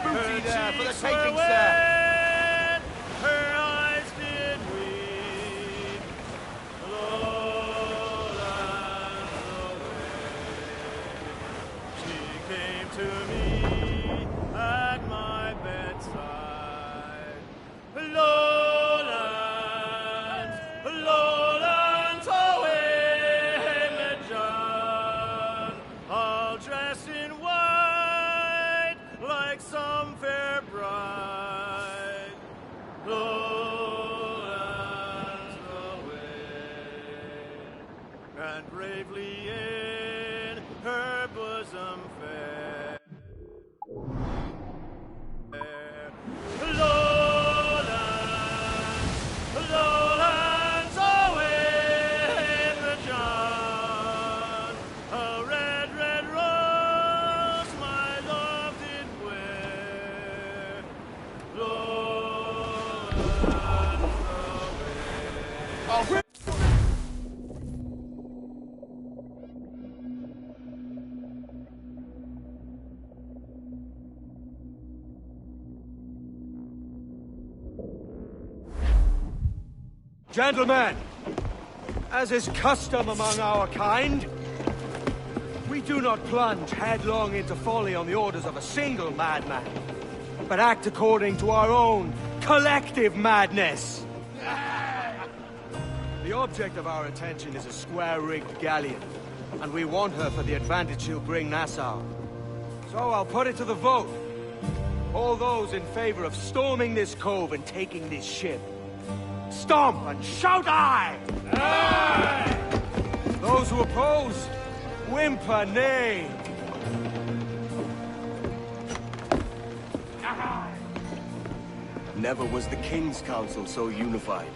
Booty there for the taking, sir. Her eyes did weep. Lowlands away. She came to me at my bedside. Lowlands away, John, all dressed in white like some fair bride. Lowlands away, and bravely in her bosom fair. Lowlands away, John, a red, red rose my love did wear. Lowlands away. Gentlemen, as is custom among our kind, We do not plunge headlong into folly on the orders of a single madman, but act according to our own collective madness. The object of our attention is a square-rigged galleon, and we want her for the advantage she'll bring Nassau. So I'll put it to the vote. All those in favor of storming this cove and taking this ship, stomp and shout aye! Aye! Those who oppose, whimper nay. Never was the King's Council so unified.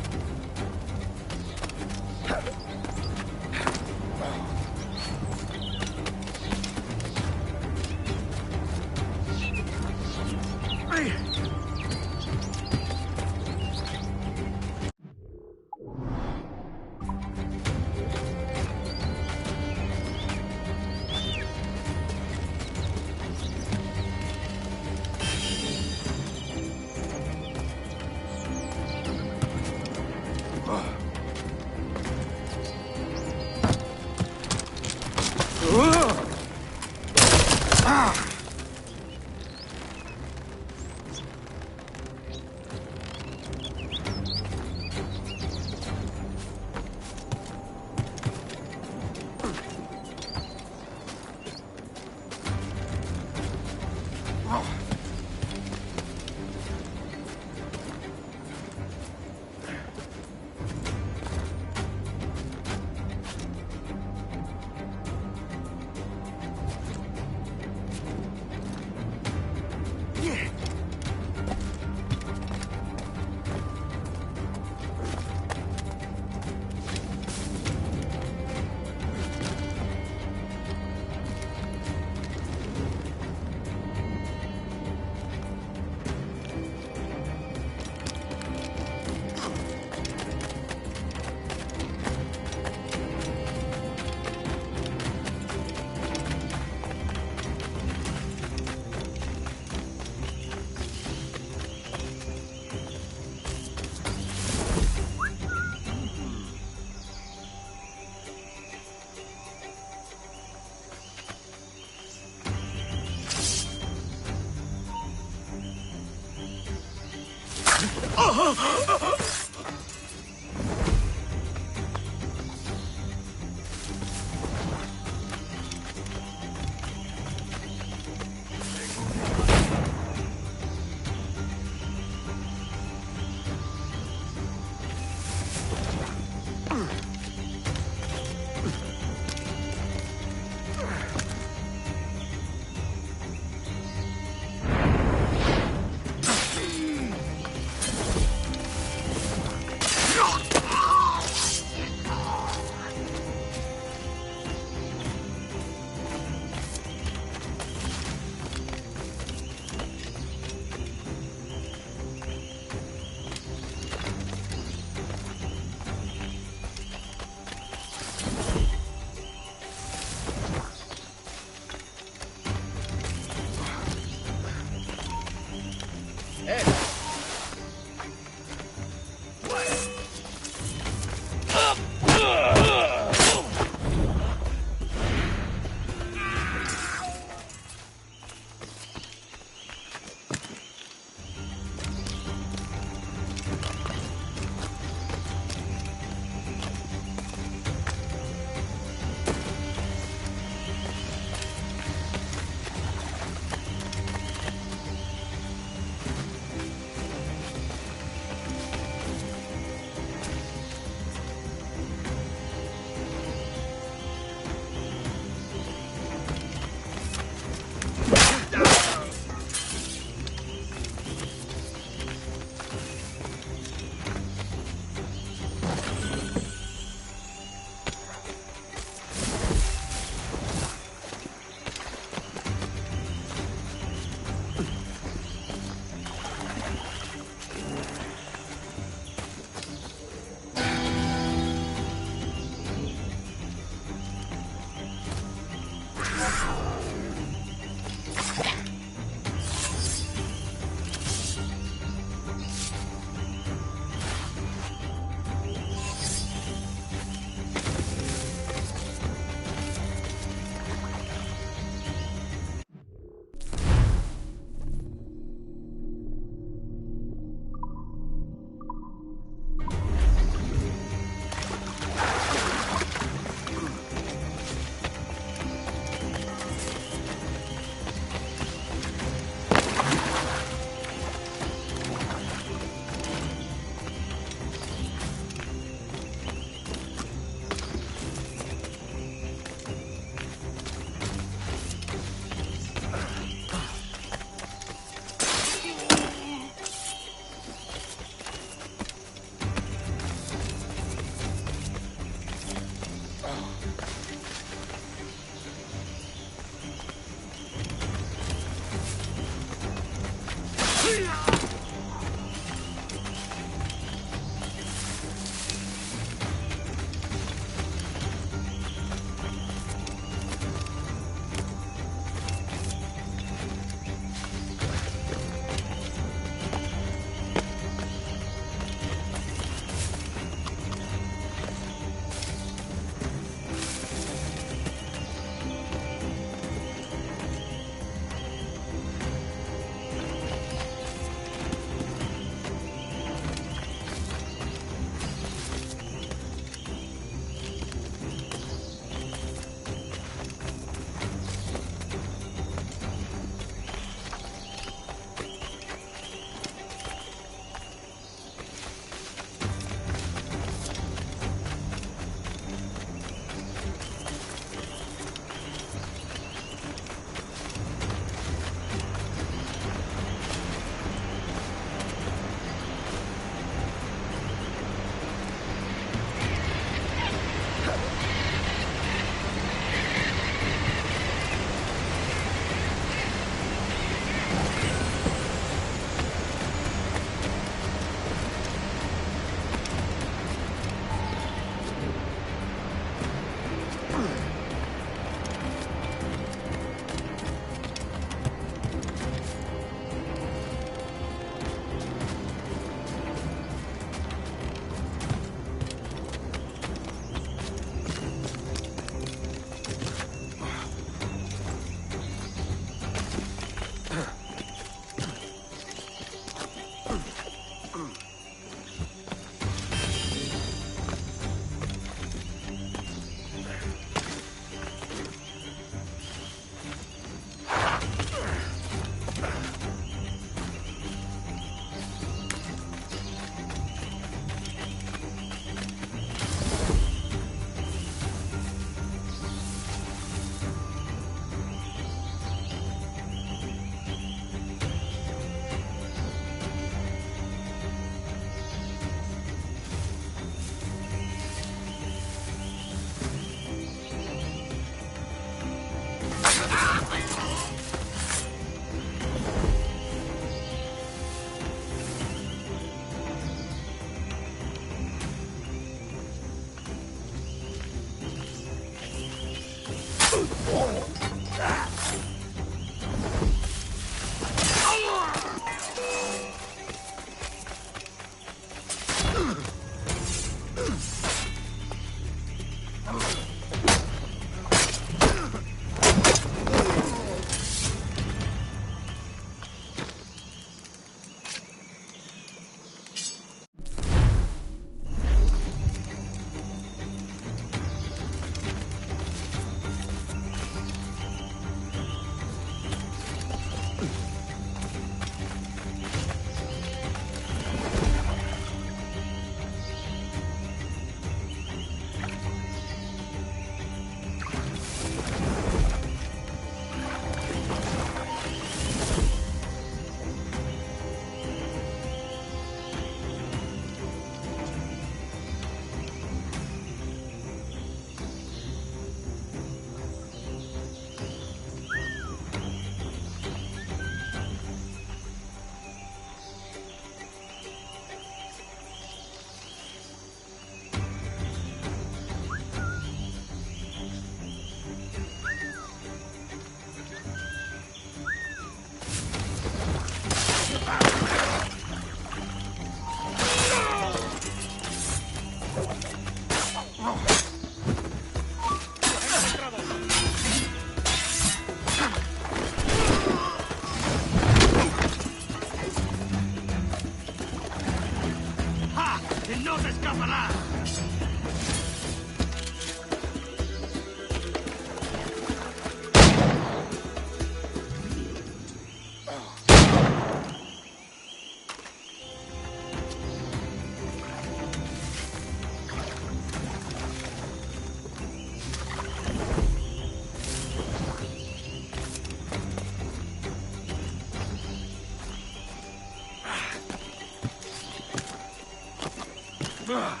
Hey!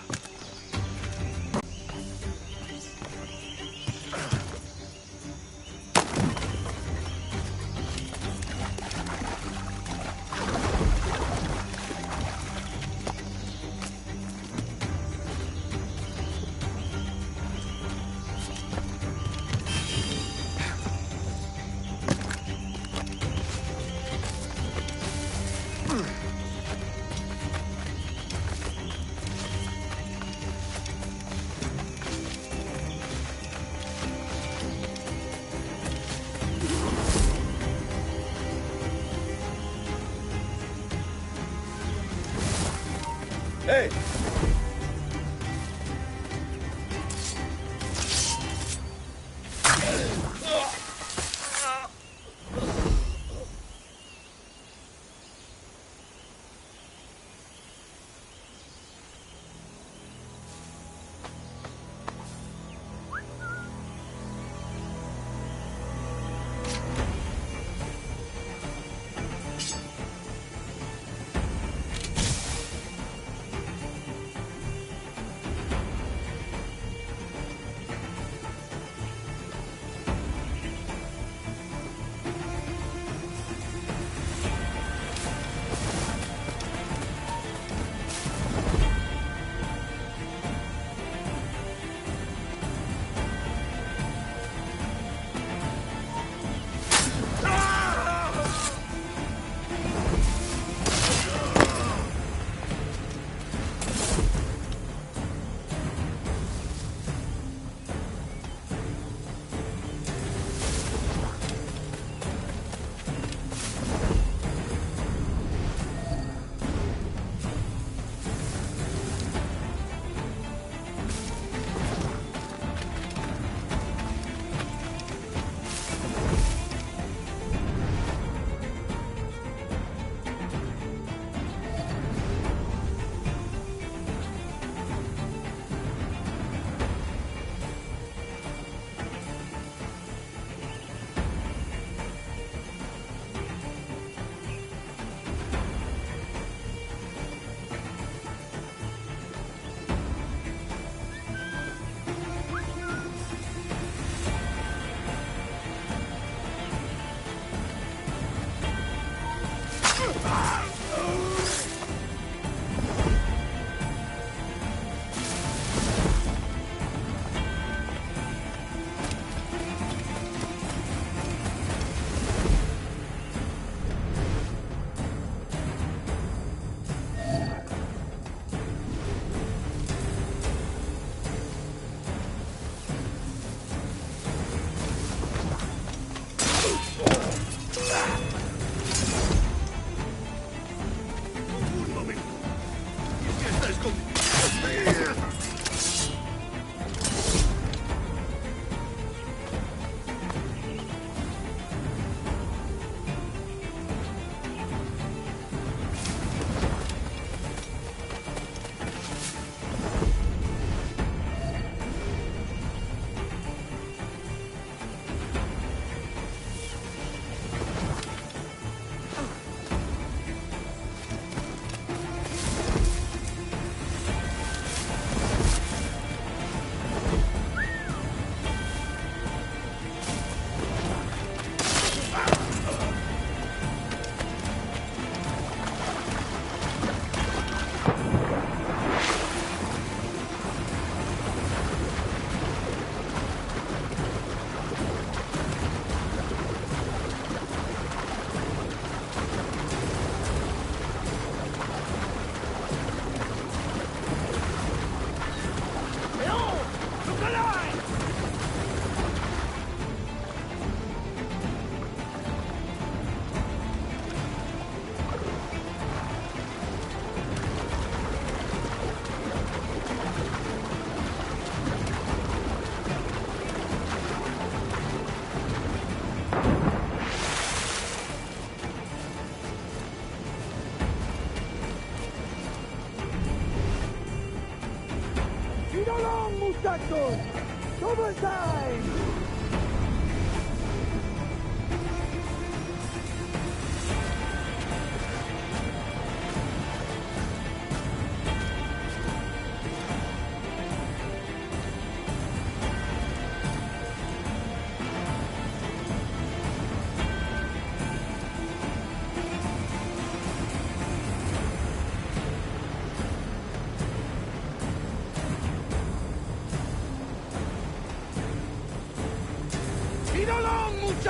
muchachos! ¡Overtime!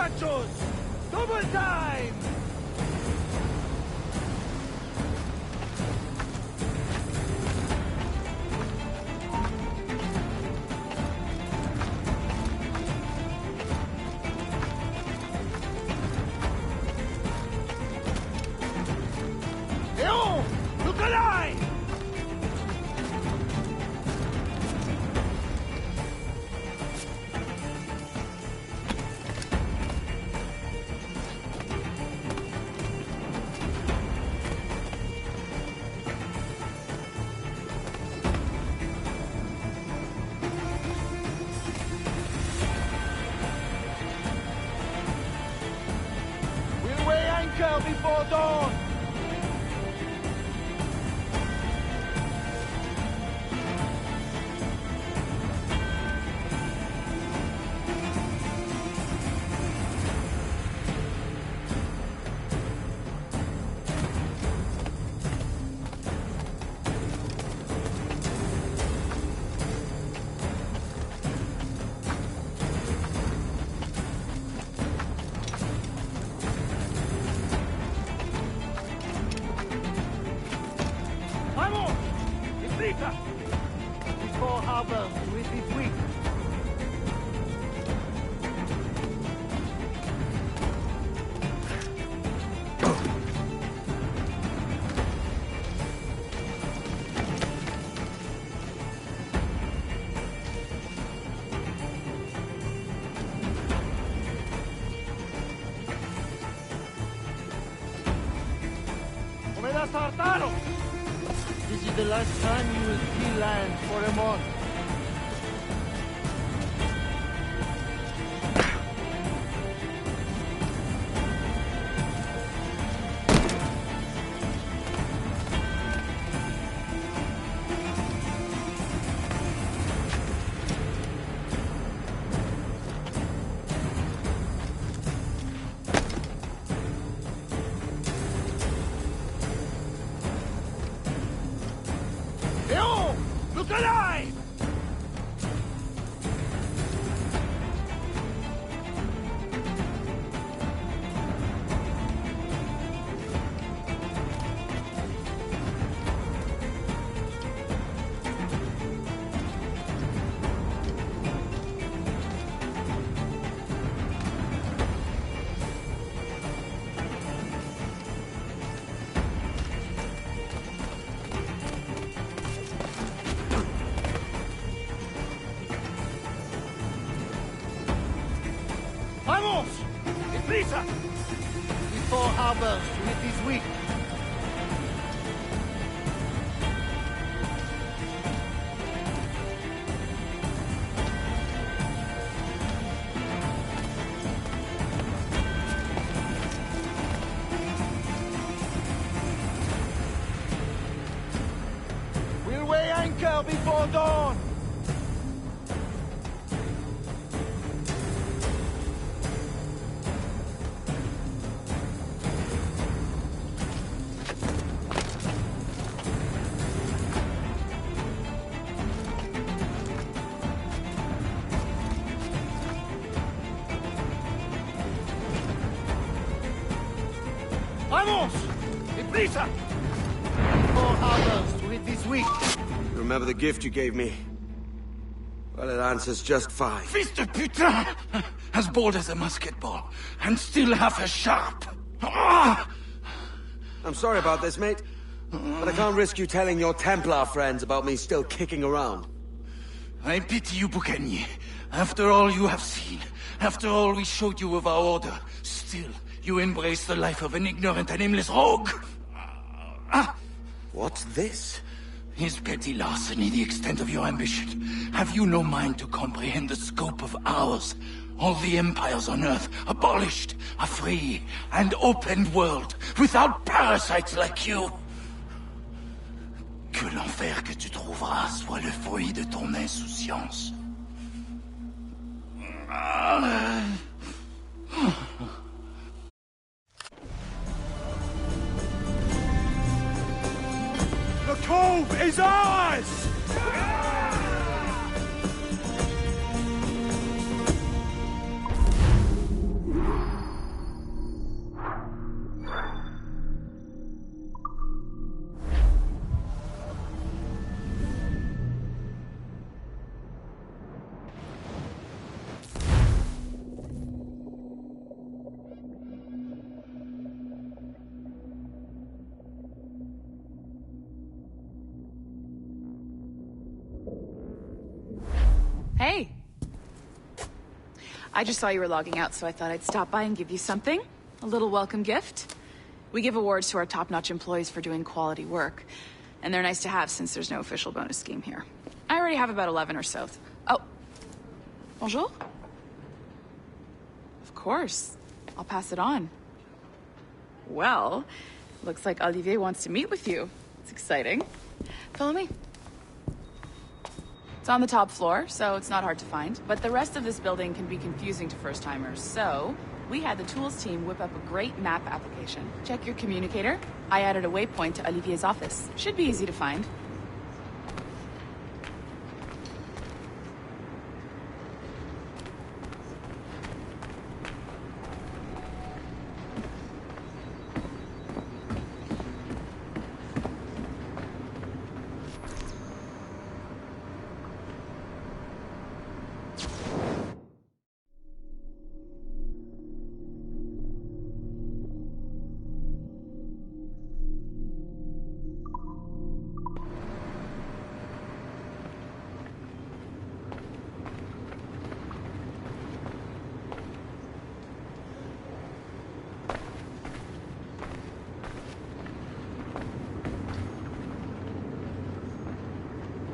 muchachos! Double time! Yo! Look alive! We'll weigh anchor before dawn! Vamos! Deprisa! Before harbors with this week. Comedas hartaros! This is the last time you will see land for a month. Yo! Look alive! Vamos! Deprisa! Before harbors with this week. We'll weigh anchor before dawn! Vamos! Deprisa! Before harbors with this week. Remember the gift you gave me? Well, it answers just fine. Fils de putain! As bold as a musket ball, and still half as sharp. Ah! I'm sorry about this, mate. But I can't risk you telling your Templar friends about me still kicking around. I pity you, Boucanier. After all you have seen, after all we showed you of our order, still you embrace the life of an ignorant and aimless rogue. What's this? Is petty larceny the extent of your ambition? Have you no mind to comprehend the scope of ours? All the empires on Earth abolished, a free and open world, without parasites like you. Que l'enfer que tu trouveras soit le fruit de ton insouciance. The cove is ours! I just saw you were logging out, so I thought I'd stop by and give you something. A little welcome gift. We give awards to our top-notch employees for doing quality work. And they're nice to have since there's no official bonus scheme here. I already have about 11 or so. Oh. Bonjour? Of course. I'll pass it on. Well, looks like Olivier wants to meet with you. It's exciting. Follow me. It's on the top floor, so it's not hard to find. But the rest of this building can be confusing to first-timers, so we had the tools team whip up a great map application. Check your communicator. I added a waypoint to Olivier's office. Should be easy to find.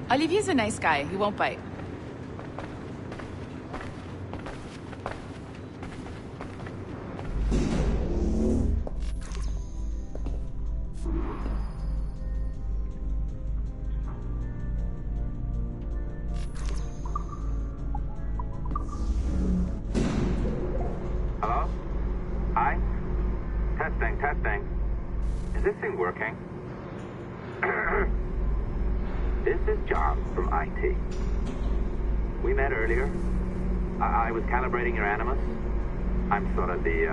Olivier's a nice guy. He won't bite. Hello? Hi? Testing, testing. Is this thing working? This is John from IT. We met earlier. I was calibrating your Animus. I'm sort of the,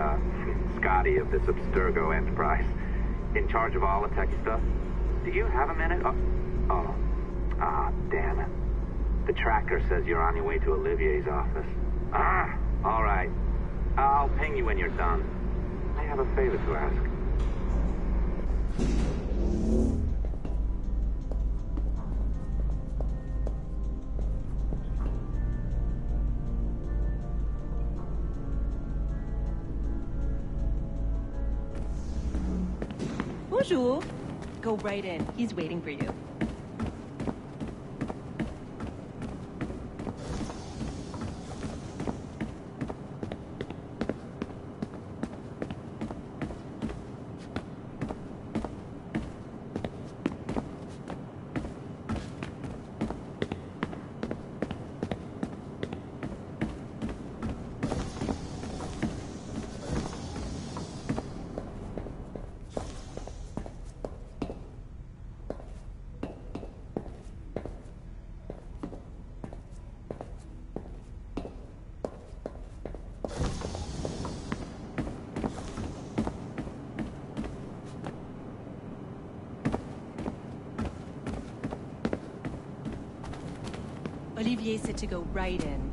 Scotty of this Abstergo enterprise. In charge of all the techie stuff. Do you have a minute? Damn it. The tracker says you're on your way to Olivier's office. All right. I'll ping you when you're done. I have a favor to ask. Bonjour. Go right in. He's waiting for you. Olivier said to go right in.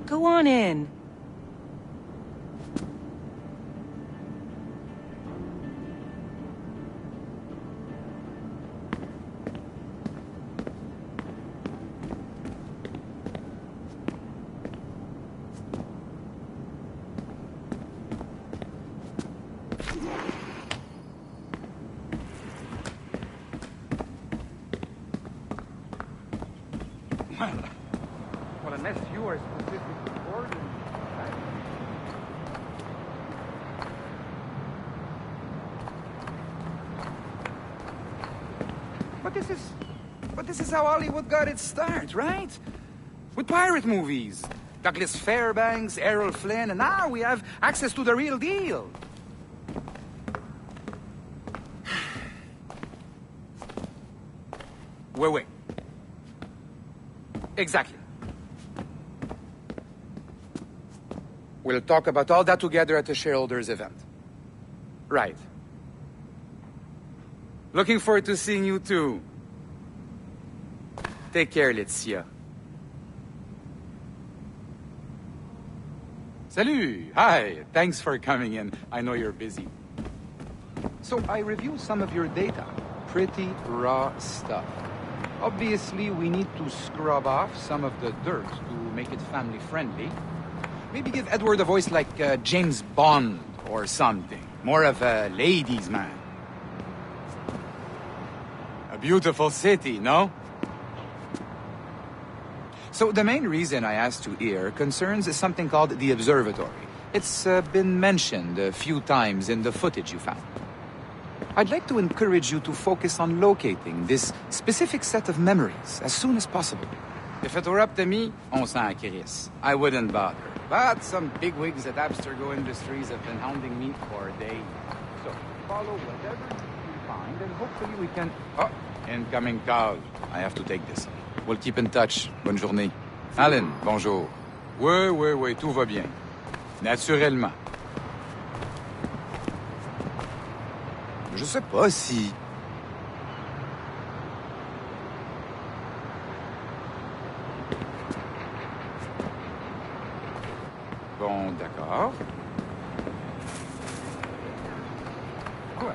Go on in. Well, unless you are specifically ordered. But this is how Hollywood got its start, right? With pirate movies. Douglas Fairbanks, Errol Flynn, and now we have access to the real deal. Wait. Exactly. We'll talk about all that together at the shareholders event. Right. Looking forward to seeing you too. Take care, Letizia. Salut! Hi! Thanks for coming in. I know you're busy. So I reviewed some of your data. Pretty raw stuff. Obviously, we need to scrub off some of the dirt to make it family-friendly. Maybe give Edward a voice like James Bond or something. More of a ladies' man. A beautiful city, no? So the main reason I asked you here concerns something called the observatory. It's been mentioned a few times in the footage you found. I'd like to encourage you to focus on locating this specific set of memories as soon as possible. If it were up to me, on s'en crisse. I wouldn't bother. But some bigwigs at Abstergo Industries have been hounding me for days. So follow whatever you find and hopefully we can... Oh, incoming call. I have to take this. We'll keep in touch. Bonne journée. Alan, bonjour. Oui, tout va bien. Naturellement. Je sais pas si... Bon, d'accord. Quoi?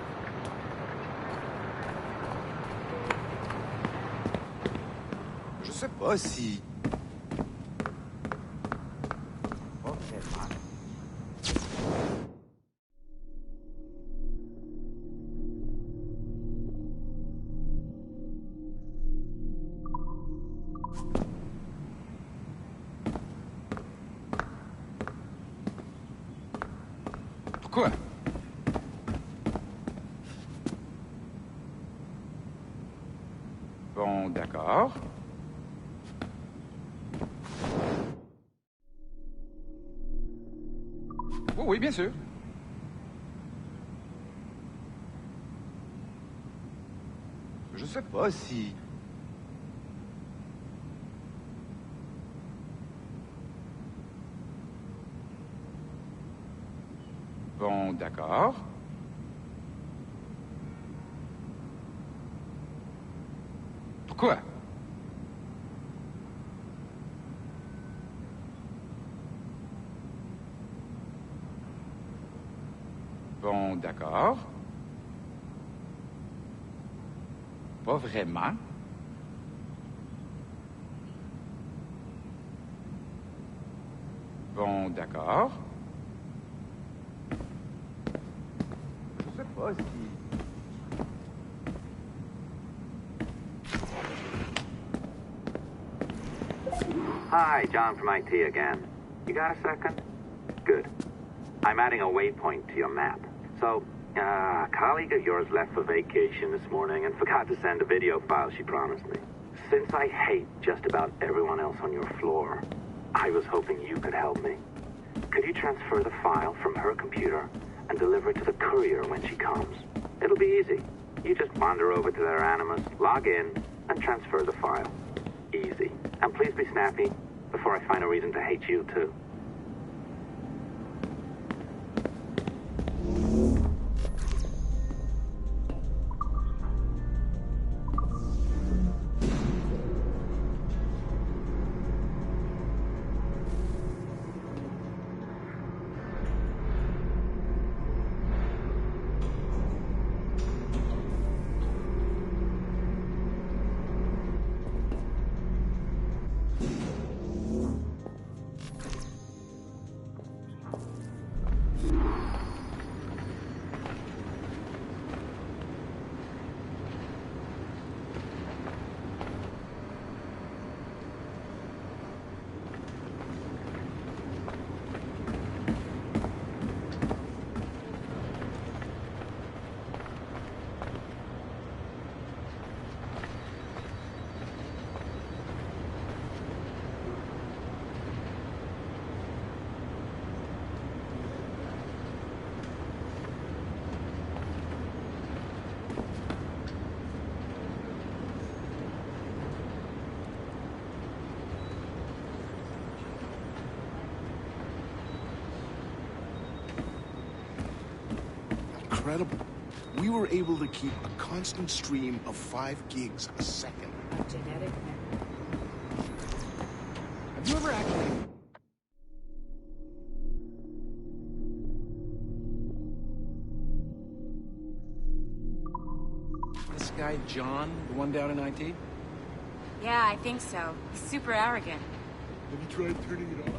Je sais pas si... Pourquoi? Bon, d'accord. Oh, oui, bien sûr. Je sais pas si... Bon, d'accord. Pourquoi? Bon, d'accord. Pas vraiment. Bon, d'accord. Je sais pas si... Hi, John from IT again. You got a second? Good. I'm adding a waypoint to your map. So, a colleague of yours left for vacation this morning and forgot to send a video file she promised me. Since I hate just about everyone else on your floor, I was hoping you could help me. Could you transfer the file from her computer and deliver it to the courier when she comes? It'll be easy. You just wander over to their Animus, log in, and transfer the file. Easy. And please be snappy before I find a reason to hate you too. Incredible. We were able to keep a constant stream of 5 gigs a second. Genetic. Have you ever actually... guy, John? The one down in IT? Yeah, I think so. He's super arrogant. Have you tried turning it off?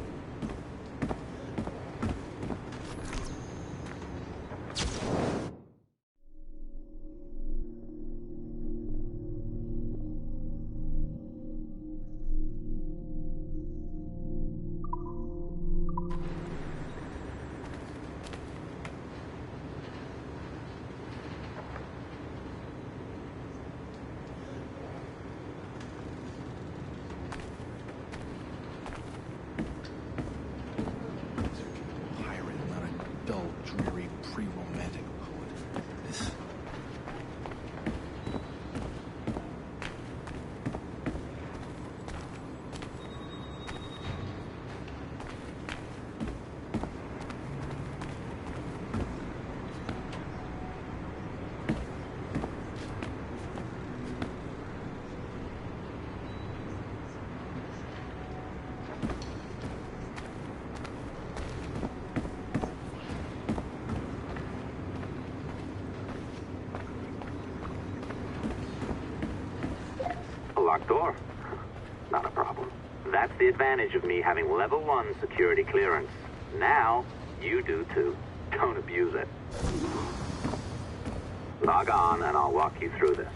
Locked door? Not a problem. That's the advantage of me having level 1 security clearance. Now, you do too. Don't abuse it. Log on and I'll walk you through this.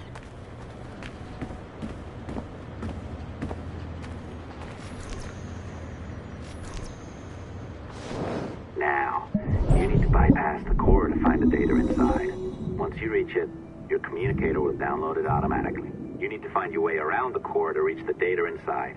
Now, you need to bypass the core to find the data inside. Once you reach it, your communicator will download it automatically. You need to find your way around the core to reach the data inside.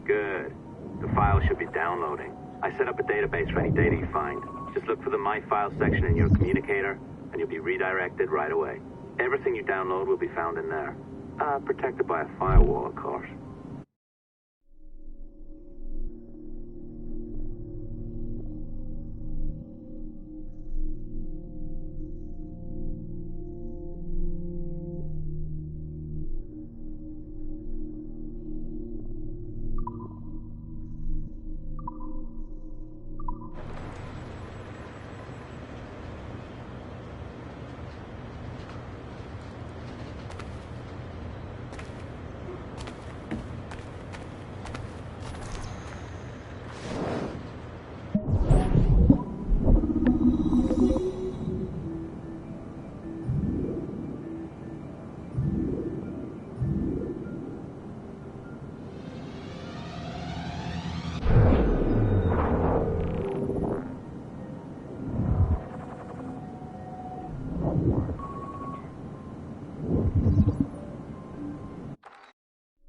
Good. The file should be downloading. I set up a database for any data you find. Just look for the My Files section in your communicator, and you'll be redirected right away. Everything you download will be found in there. Protected by a firewall, of course.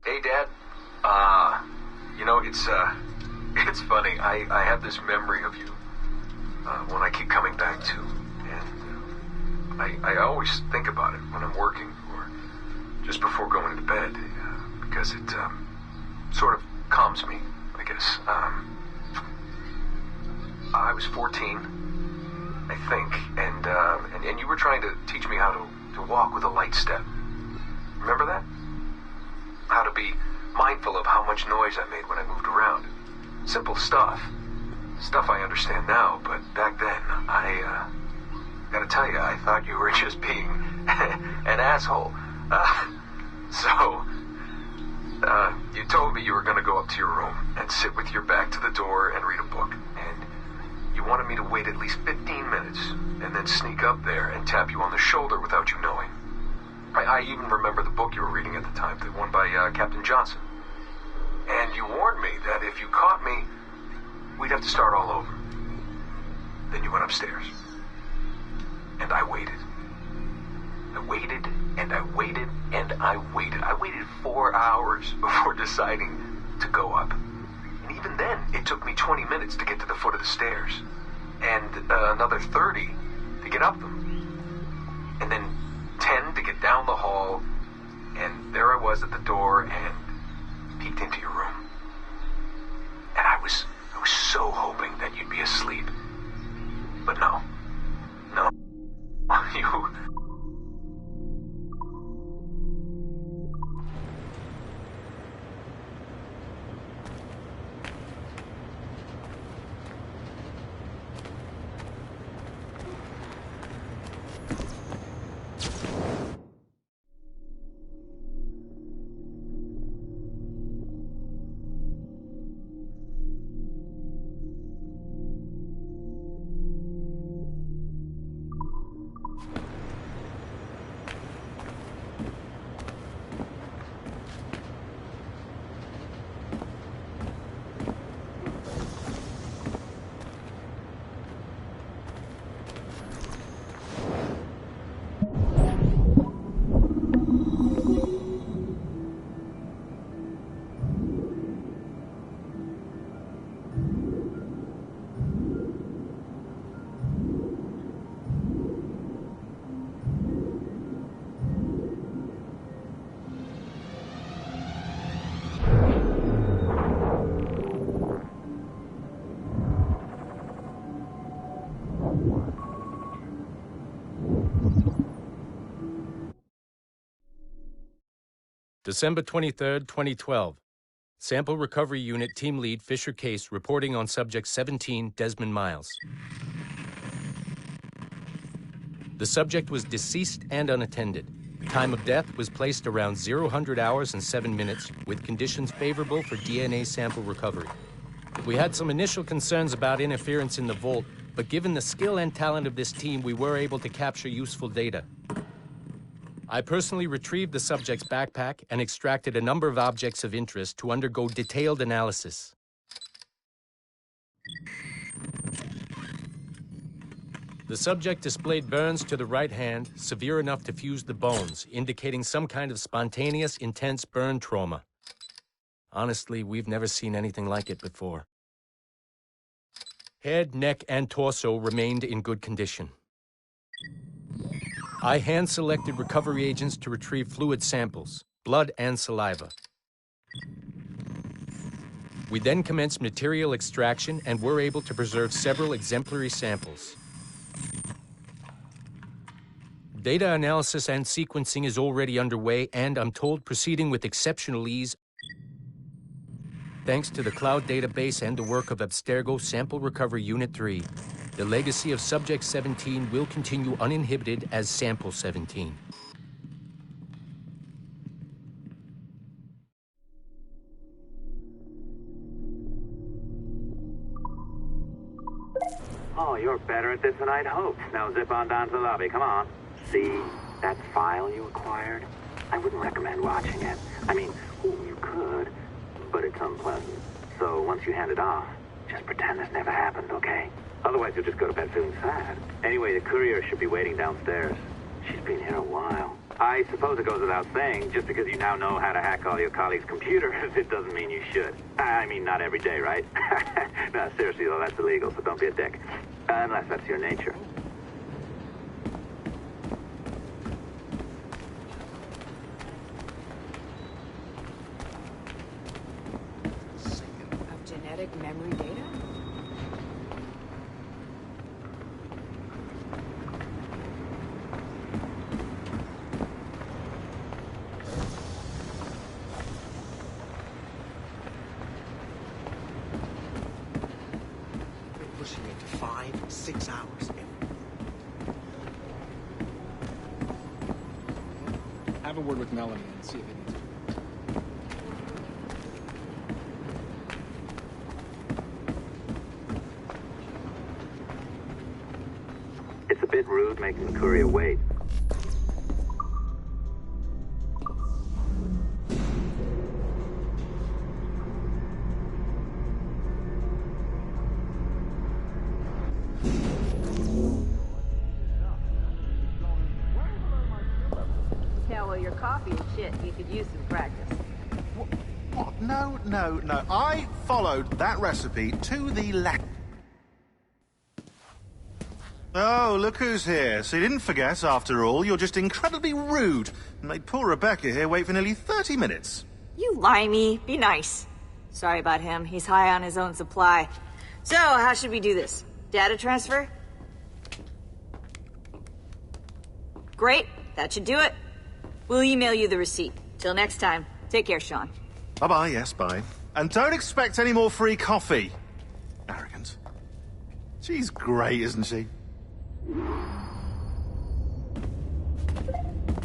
Hey, Dad. It's funny. I have this memory of you, one I keep coming back to. And I always think about it when I'm working or just before going to bed, because it sort of calms me, I guess. I was 14, I think, and you were trying to teach me how to walk with a light step. Remember that? How to be mindful of how much noise I made when I moved around. Simple stuff. Stuff I understand now, but back then, I gotta tell you, I thought you were just being an asshole. You told me you were gonna go up to your room and sit with your back to the door and read a book. And you wanted me to wait at least 15 minutes and then sneak up there and tap you on the shoulder without you knowing. I even remember the book you were reading at the time, the one by Captain Johnson. And you warned me that if you caught me, we'd have to start all over. Then you went upstairs. And I waited. I waited, and I waited, and I waited. I waited 4 hours before deciding to go up. And even then, it took me 20 minutes to get to the foot of the stairs. And another 30 to get up them. And then 10 to get down the hall, and there I was at the door, and sneaked into your room. And I was so hoping that you'd be asleep. But no. No. You... December 23rd, 2012. Sample Recovery Unit Team Lead Fisher Case reporting on Subject 17, Desmond Miles. The subject was deceased and unattended. Time of death was placed around 0000 hours and 7 minutes, with conditions favorable for DNA sample recovery. We had some initial concerns about interference in the vault, but given the skill and talent of this team, we were able to capture useful data. I personally retrieved the subject's backpack and extracted a number of objects of interest to undergo detailed analysis. The subject displayed burns to the right hand, severe enough to fuse the bones, indicating some kind of spontaneous, intense burn trauma. Honestly, we've never seen anything like it before. Head, neck, and torso remained in good condition. I hand-selected recovery agents to retrieve fluid samples, blood and saliva. We then commenced material extraction and were able to preserve several exemplary samples. Data analysis and sequencing is already underway, and I'm told proceeding with exceptional ease. Thanks to the cloud database and the work of Abstergo Sample Recovery Unit 3, the legacy of Subject 17 will continue uninhibited as Sample 17. Oh, you're better at this than I'd hoped. Now zip on down to the lobby. Come on. See that file you acquired? I wouldn't recommend watching it. I mean, you could, but it's unpleasant. So once you hand it off, just pretend this never happened, okay? Otherwise, you'll just go to bed feeling sad. Anyway, the courier should be waiting downstairs. She's been here a while. I suppose it goes without saying, just because you now know how to hack all your colleagues' computers, it doesn't mean you should. I mean, not every day, right? No, seriously, though, that's illegal, so don't be a dick. Unless that's your nature. Of genetic memory data? Pushing it to 5-6 hours. Have a word with Melanie and see if it needs. It's a bit rude making the courier wait. Yeah, well, your coffee and shit, you could use some practice. What? No, no, no. I followed that recipe to the letter. Oh, look who's here. So you didn't forget, after all. You're just incredibly rude and made poor Rebecca here wait for nearly 30 minutes. You limey. Be nice. Sorry about him. He's high on his own supply. So, how should we do this? Data transfer? Great. That should do it. We'll email you the receipt. Till next time. Take care, Sean. Bye-bye, yes, bye. And don't expect any more free coffee. Arrogant. She's great, isn't she?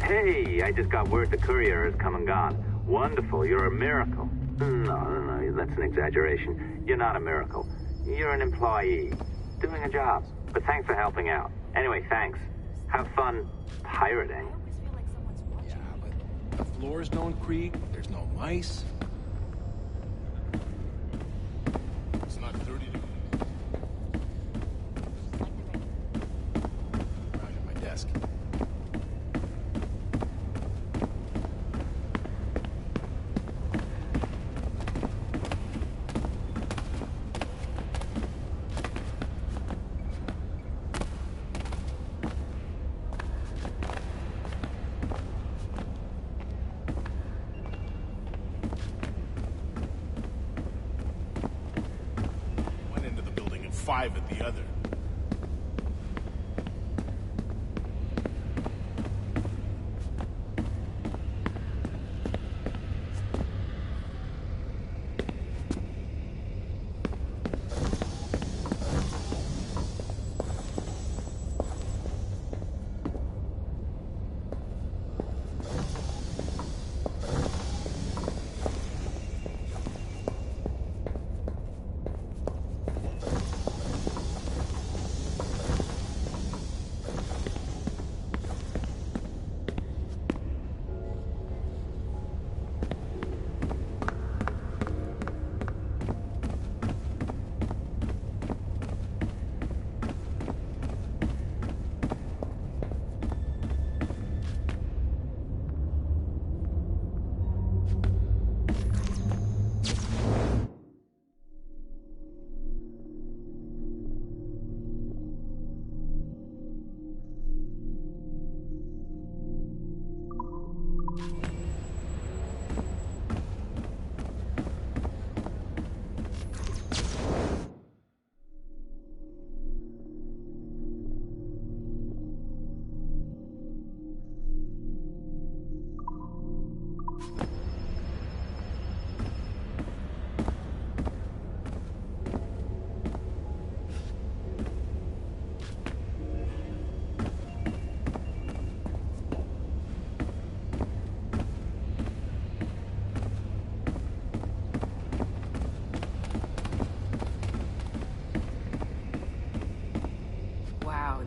Hey, I just got word the courier has come and gone. Wonderful, you're a miracle. No, that's an exaggeration. You're not a miracle. You're an employee, doing a job. But thanks for helping out. Anyway, thanks. Have fun pirating. Yeah, but the floor's known creek, there's no mice. It's not 30 degrees. Right at my desk. Five at the other.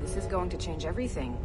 This is going to change everything.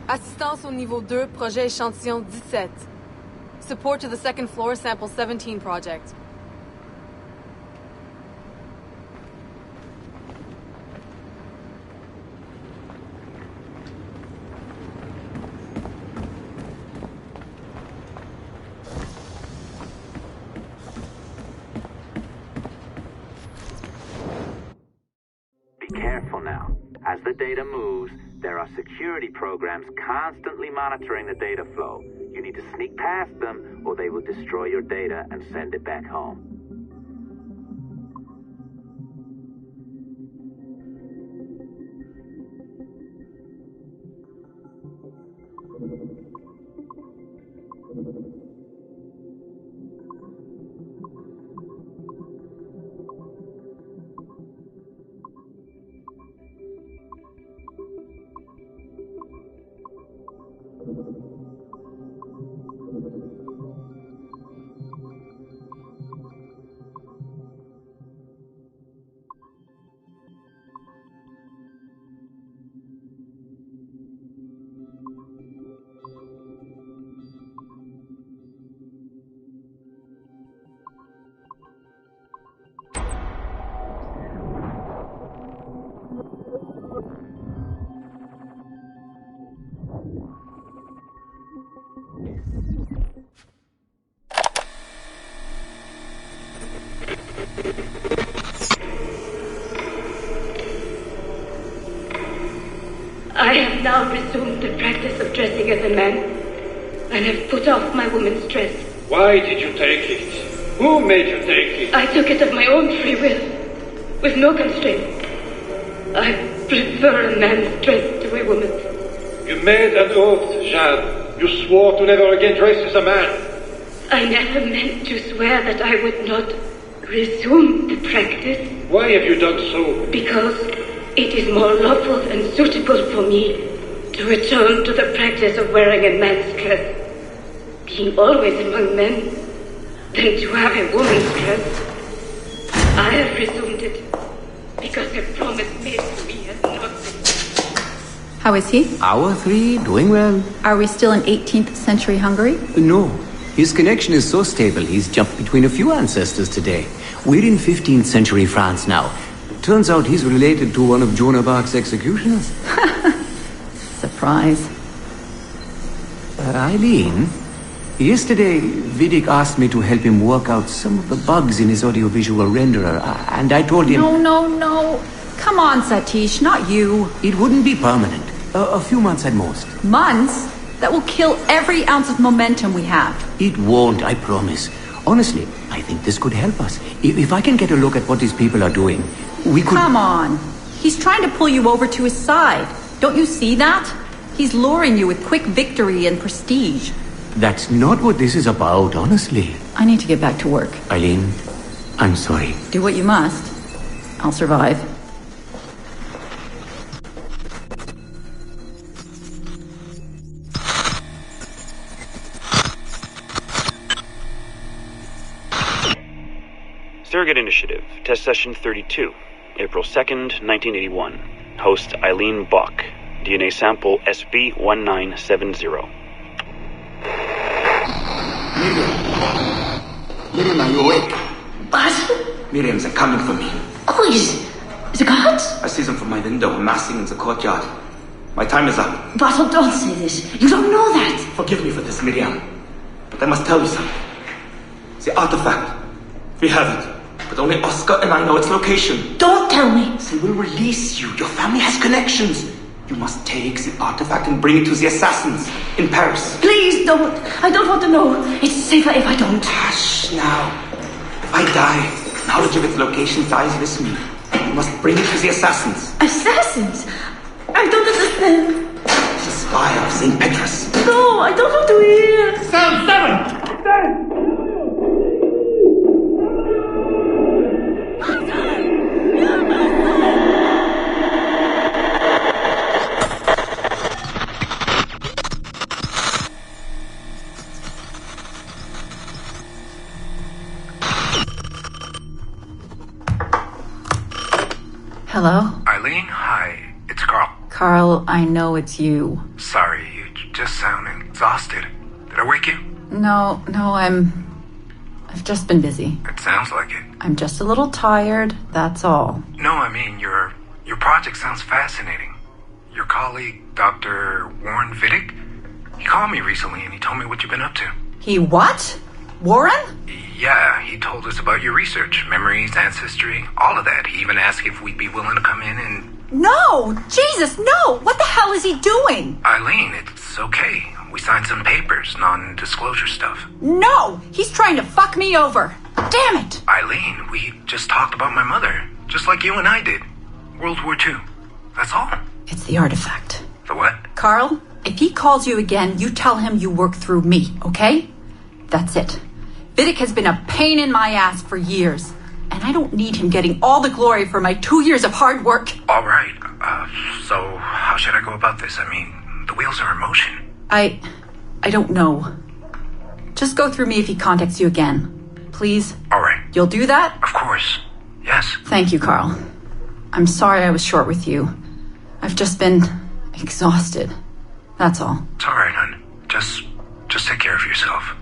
Assistance au niveau 2, projet échantillon 17. Support to the second floor sample 17 project. Be careful now. As the data moves, there are security programs constantly monitoring the data flow. You need to sneak past them, or they will destroy your data and send it back home. I have now resumed the practice of dressing as a man, and have put off my woman's dress. Why did you take it? Who made you take it? I took it of my own free will, with no constraint. I prefer a man's dress to a woman's. You made an oath, Jeanne. You swore to never again dress as a man. I never meant to swear that I would not resume the practice. Why have you done so? Because it is more lawful and suitable for me to return to the practice of wearing a man's dress, being always among men, than to have a woman's dress. I have resumed it because a promise made to me has not been. How is he? Our three, doing well. Are we still in 18th century Hungary? No. His connection is so stable, he's jumped between a few ancestors today. We're in 15th century France now. Turns out he's related to one of Joan of Arc's executioners. Surprise. Eileen, yesterday Vidic asked me to help him work out some of the bugs in his audiovisual renderer, and I told him... No. Come on, Satish, not you. It wouldn't be permanent. A few months at most. Months? That will kill every ounce of momentum we have. It won't, I promise. Honestly, I think this could help us. If I can get a look at what these people are doing, we could... Come on. He's trying to pull you over to his side. Don't you see that? He's luring you with quick victory and prestige. That's not what this is about, honestly. I need to get back to work. Eileen, I'm sorry. Do what you must. I'll survive. Surrogate Initiative, Test Session 32, April 2nd, 1981. Host Eileen Bock. DNA sample SB1970. Miriam, are you awake? What? Miriam, they're coming for me. Who is the guards? I see them from my window, amassing in the courtyard. My time is up. Bartle, don't say this. You don't know that. Forgive me for this, Miriam. But I must tell you something. The artifact. We have it. But only Oscar and I know its location. Don't tell me. They will release you. Your family has connections. You must take the artifact and bring it to the assassins in Paris. Please don't. I don't want to know. It's safer if I don't. Hush now. If I die, knowledge of its location dies with me. You must bring it to the assassins. Assassins? I don't understand. The spire of St. Petrus. No, I don't want to hear. Cell 7! Hello? Eileen, hi. It's Carl. Carl, Carl, I know it's you. Sorry, you just sound exhausted. Did I wake you? No, I've just been busy. It sounds like it. I'm just a little tired, that's all. No, I mean, your project sounds fascinating. Your colleague, Dr. Warren Vidic, he called me recently and he told me what you've been up to. He what? Warren? Yeah, he told us about your research, memories, ancestry, all of that. He even asked if we'd be willing to come in and... No! Jesus, no! What the hell is he doing? Eileen, it's okay. We signed some papers, non-disclosure stuff. No! He's trying to fuck me over. Damn it! Eileen, we just talked about my mother, just like you and I did. World War II. That's all. It's the artifact. The what? Carl, if he calls you again, you tell him you work through me, okay? That's it. Vidic has been a pain in my ass for years, and I don't need him getting all the glory for my 2 years of hard work. All right. So how should I go about this? I mean, the wheels are in motion. I don't know. Just go through me if he contacts you again. Please? All right. You'll do that? Of course. Yes. Thank you, Carl. I'm sorry I was short with you. I've just been exhausted. That's all. It's all right, hon. Just take care of yourself.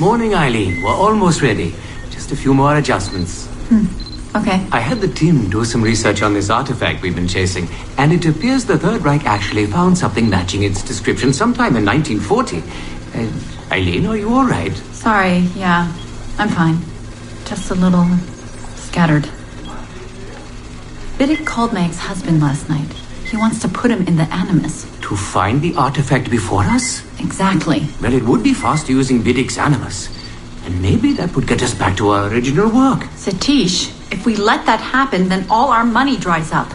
Morning, Eileen. We're almost ready. Just a few more adjustments. Okay. I had the team do some research on this artifact we've been chasing, and it appears the Third Reich actually found something matching its description sometime in 1940. Eileen, are you all right? Sorry, yeah. I'm fine. Just a little scattered. Vidic called my ex-husband last night. He wants to put him in the Animus. To find the artifact before us? Exactly. Well, it would be faster using Vidic's Animus. And maybe that would get us back to our original work. Satish, if we let that happen, then all our money dries up.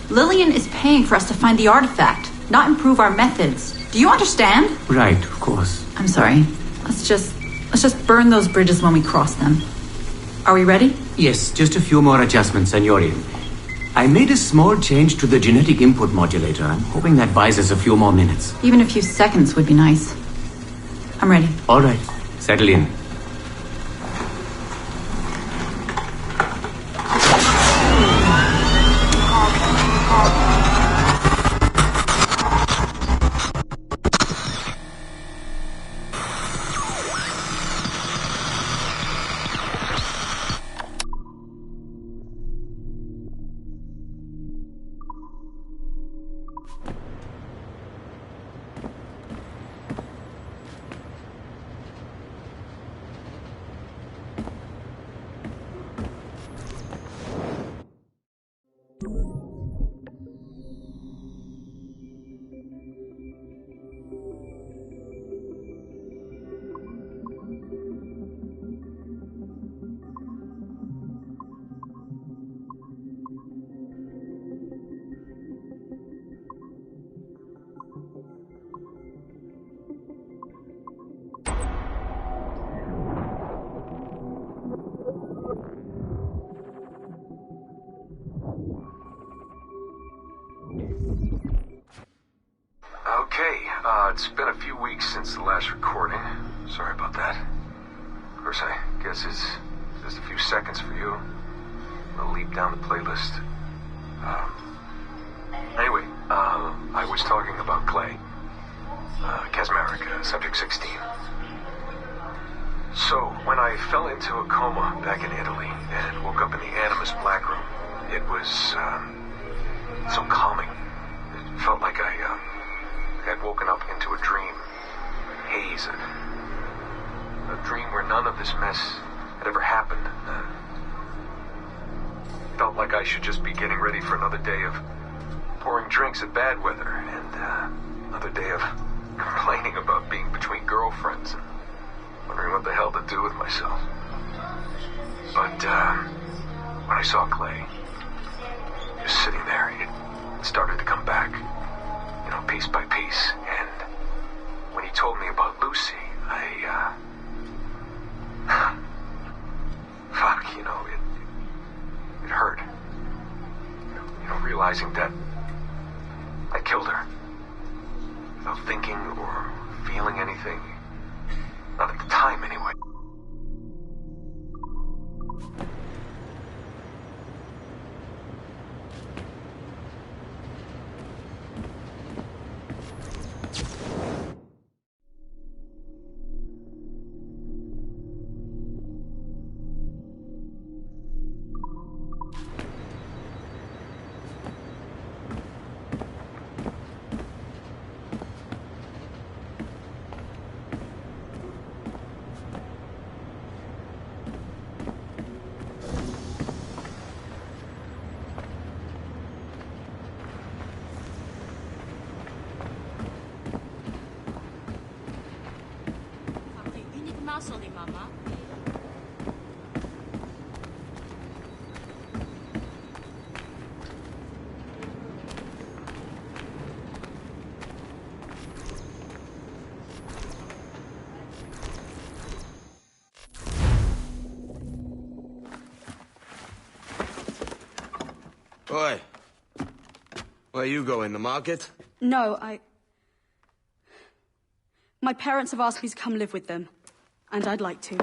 Lillian is paying for us to find the artifact, not improve our methods. Do you understand? Right, of course. I'm sorry. Let's just burn those bridges when we cross them. Are we ready? Yes, just a few more adjustments and you're in. I made a small change to the genetic input modulator. I'm hoping that buys us a few more minutes. Even a few seconds would be nice. I'm ready. All right. Settle in. It's been a few weeks since the last recording. Sorry about that. Of course, I guess it's just a few seconds for you. I'll leap down the playlist. Anyway, I was talking about Clay. Kasmeric, Subject 16. So, when I fell into a coma back in Italy and woke up in the Animus Black Room, it was, so calming. It felt like I had woken up into a dream, haze, a dream where none of this mess had ever happened. Felt like I should just be getting ready for another day of pouring drinks at bad weather, and another day of complaining about being between girlfriends and wondering what the hell to do with myself. But when I saw Clay, just sitting there, it started to come back. You know, piece by piece, and when he told me about Lucy, fuck, you know, it hurt. You know, realizing that I killed her without thinking or feeling anything. Not at the time, anyway. paso de mamá. Oi. Where you going, the market? No, My parents have asked me to come live with them. And I'd like to.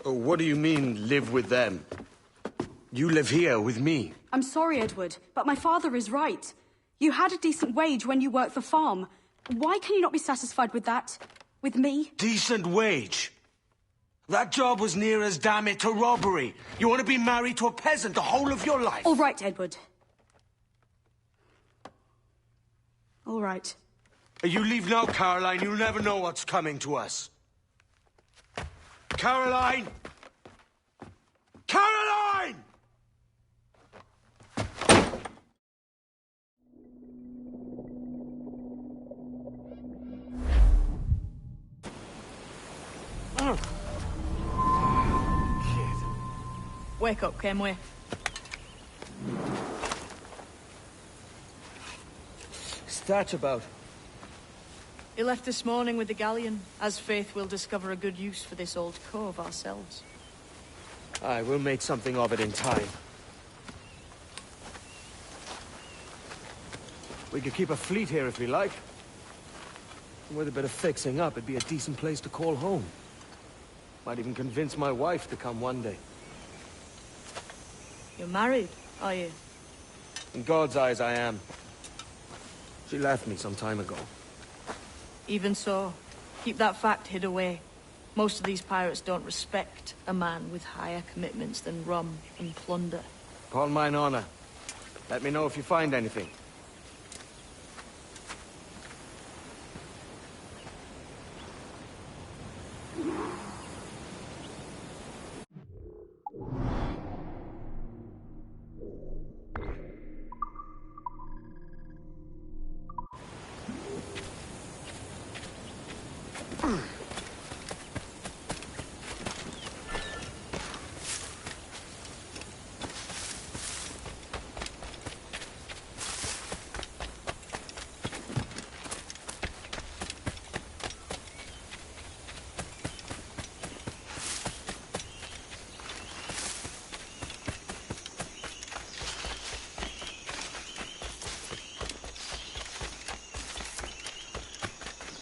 Oh, what do you mean, live with them? You live here with me. I'm sorry, Edward, but my father is right. You had a decent wage when you worked the farm. Why can you not be satisfied with that? With me? Decent wage? That job was near as, damn it, to robbery. You want to be married to a peasant the whole of your life? All right, Edward. All right. You leave now, Caroline. You'll never know what's coming to us. Caroline! Caroline! Wake up, Kenway. What's that about? He left this morning with the galleon, as Faith will discover a good use for this old cove ourselves. Aye, we'll make something of it in time. We could keep a fleet here if we like. And with a bit of fixing up, it'd be a decent place to call home. Might even convince my wife to come one day. You're married, are you? In God's eyes, I am. She left me some time ago. Even so, keep that fact hid away. Most of these pirates don't respect a man with higher commitments than rum and plunder. Upon mine honor. Let me know if you find anything.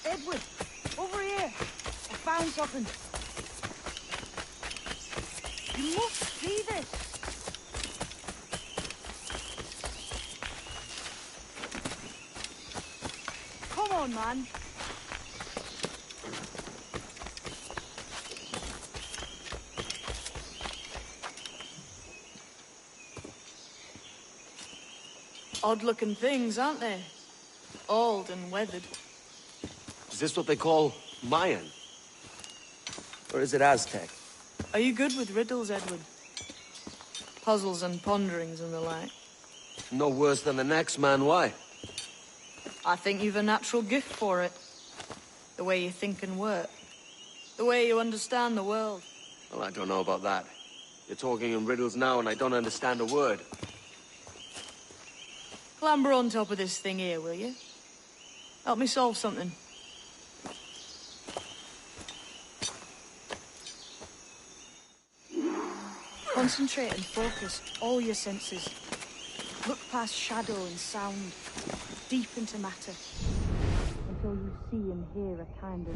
Edward, over here. I found something. You must see this. Come on, man. Odd-looking things, aren't they? Old and weathered. Is this what they call Mayan? Or is it Aztec? Are you good with riddles, Edward? Puzzles and ponderings and the like? No worse than the next man, why? I think you've a natural gift for it. The way you think and work. The way you understand the world. Well, I don't know about that. You're talking in riddles now and I don't understand a word. Clamber on top of this thing here, will you? Help me solve something. Concentrate and focus all your senses. Look past shadow and sound, deep into matter, until you see and hear a kind of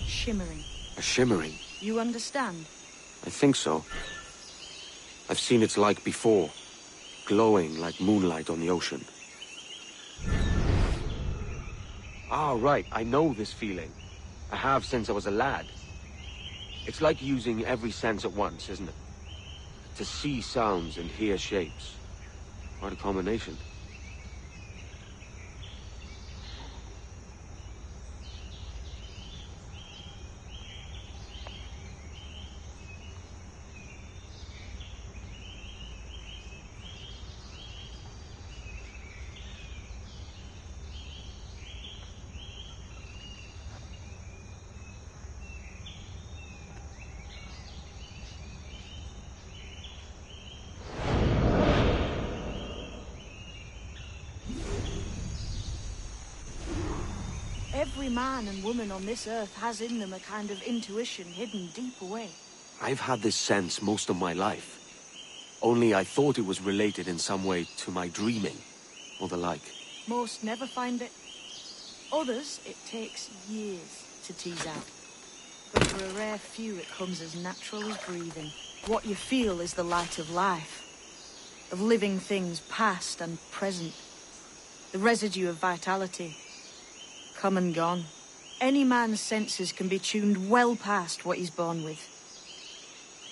shimmering. A shimmering? You understand? I think so. I've seen its like before. Glowing like moonlight on the ocean. Ah, right. I know this feeling. I have since I was a lad. It's like using every sense at once, isn't it? To see sounds and hear shapes. What a combination. Every man and woman on this earth has in them a kind of intuition hidden deep away. I've had this sense most of my life. Only I thought it was related in some way to my dreaming, or the like. Most never find it. Others, it takes years to tease out. But for a rare few, it comes as natural as breathing. What you feel is the light of life. Of living things past and present. The residue of vitality. Come and gone. Any man's senses can be tuned well past what he's born with.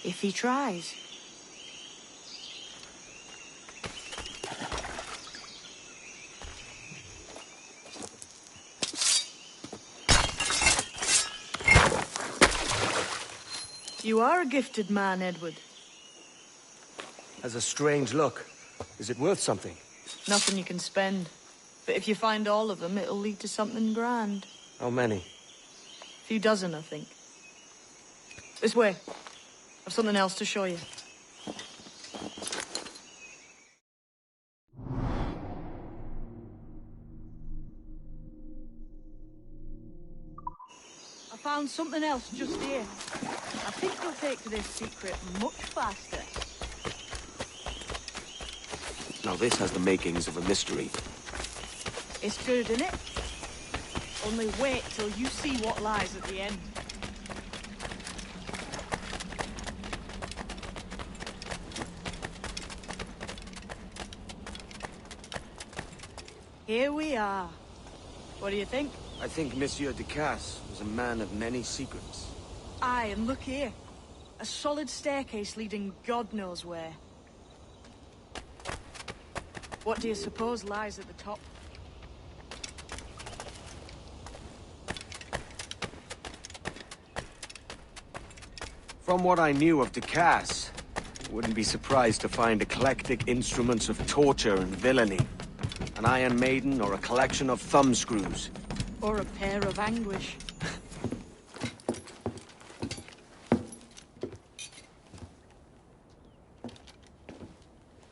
If he tries. You are a gifted man, Edward. Has a strange look. Is it worth something? Nothing you can spend. But if you find all of them, it'll lead to something grand. How many? A few dozen, I think. This way. I've something else to show you. I found something else just here. I think you'll take to this secret much faster. Now this has the makings of a mystery. It's good, isn't it? Only wait till you see what lies at the end. Here we are. What do you think? I think Monsieur Ducasse was a man of many secrets. Aye, and look here. A solid staircase leading God knows where. What do you suppose lies at the top? From what I knew of Ducasse, I wouldn't be surprised to find eclectic instruments of torture and villainy. An Iron Maiden or a collection of thumbscrews. Or a pair of anguish.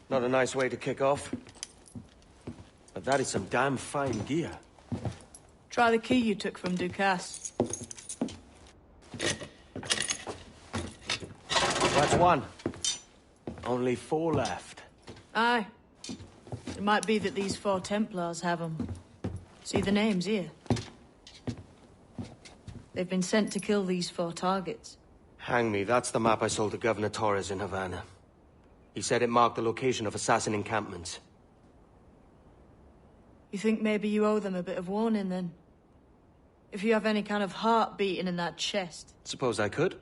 Not a nice way to kick off. But that is some damn fine gear. Try the key you took from Ducasse. That's one. Only 4 left. Aye. It might be that these 4 Templars have them. See the names here? They've been sent to kill these 4 targets. Hang me, that's the map I sold to Governor Torres in Havana. He said it marked the location of assassin encampments. You think maybe you owe them a bit of warning, then? If you have any kind of heart beating in that chest. Suppose I could.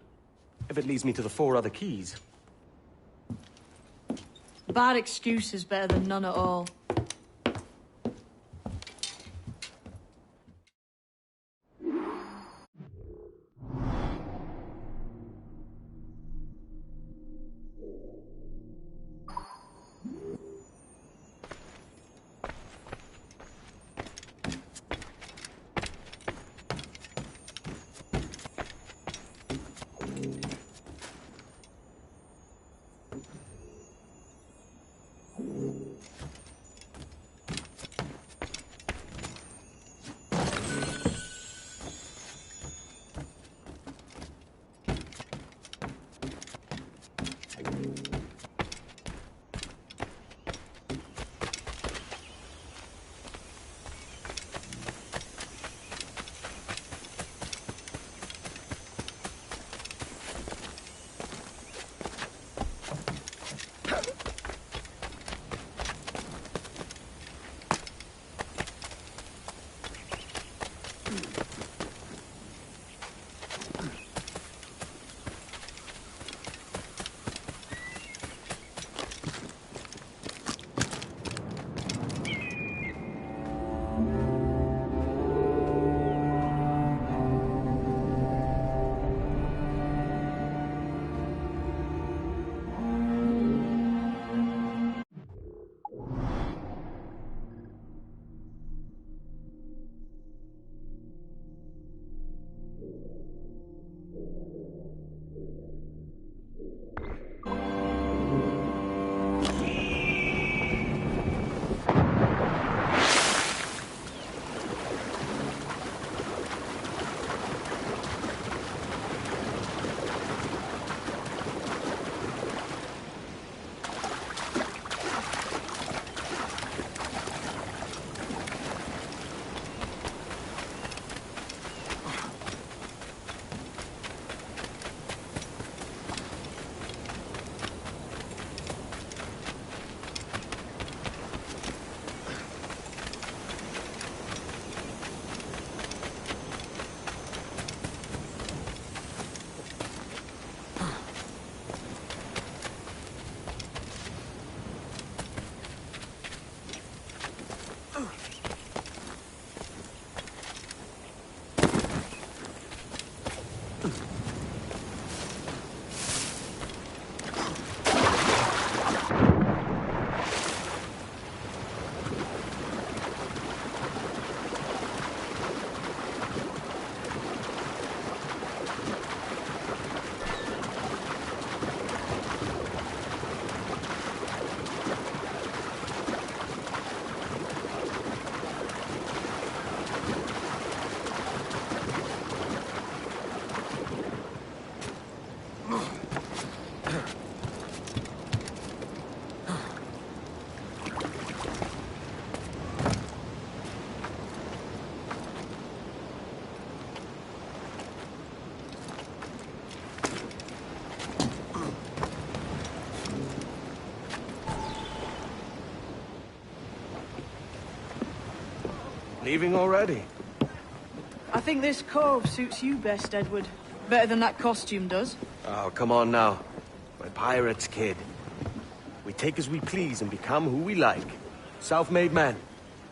If it leads me to the 4 other keys. Bad excuse is better than none at all. Leaving already? I think this cove suits you best, Edward. Better than that costume does. Oh, come on now. We're pirates, kid. We take as we please and become who we like. Self-made men.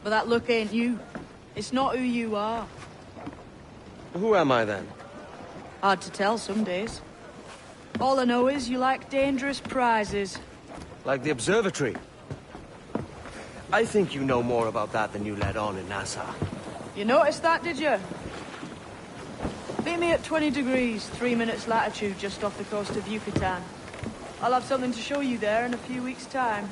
But that look ain't you. It's not who you are. Who am I then? Hard to tell some days. All I know is you like dangerous prizes. Like the observatory. I think you know more about that than you let on in Nassau. You noticed that, did you? Meet me at 20 degrees, 3 minutes latitude just off the coast of Yucatan. I'll have something to show you there in a few weeks' time.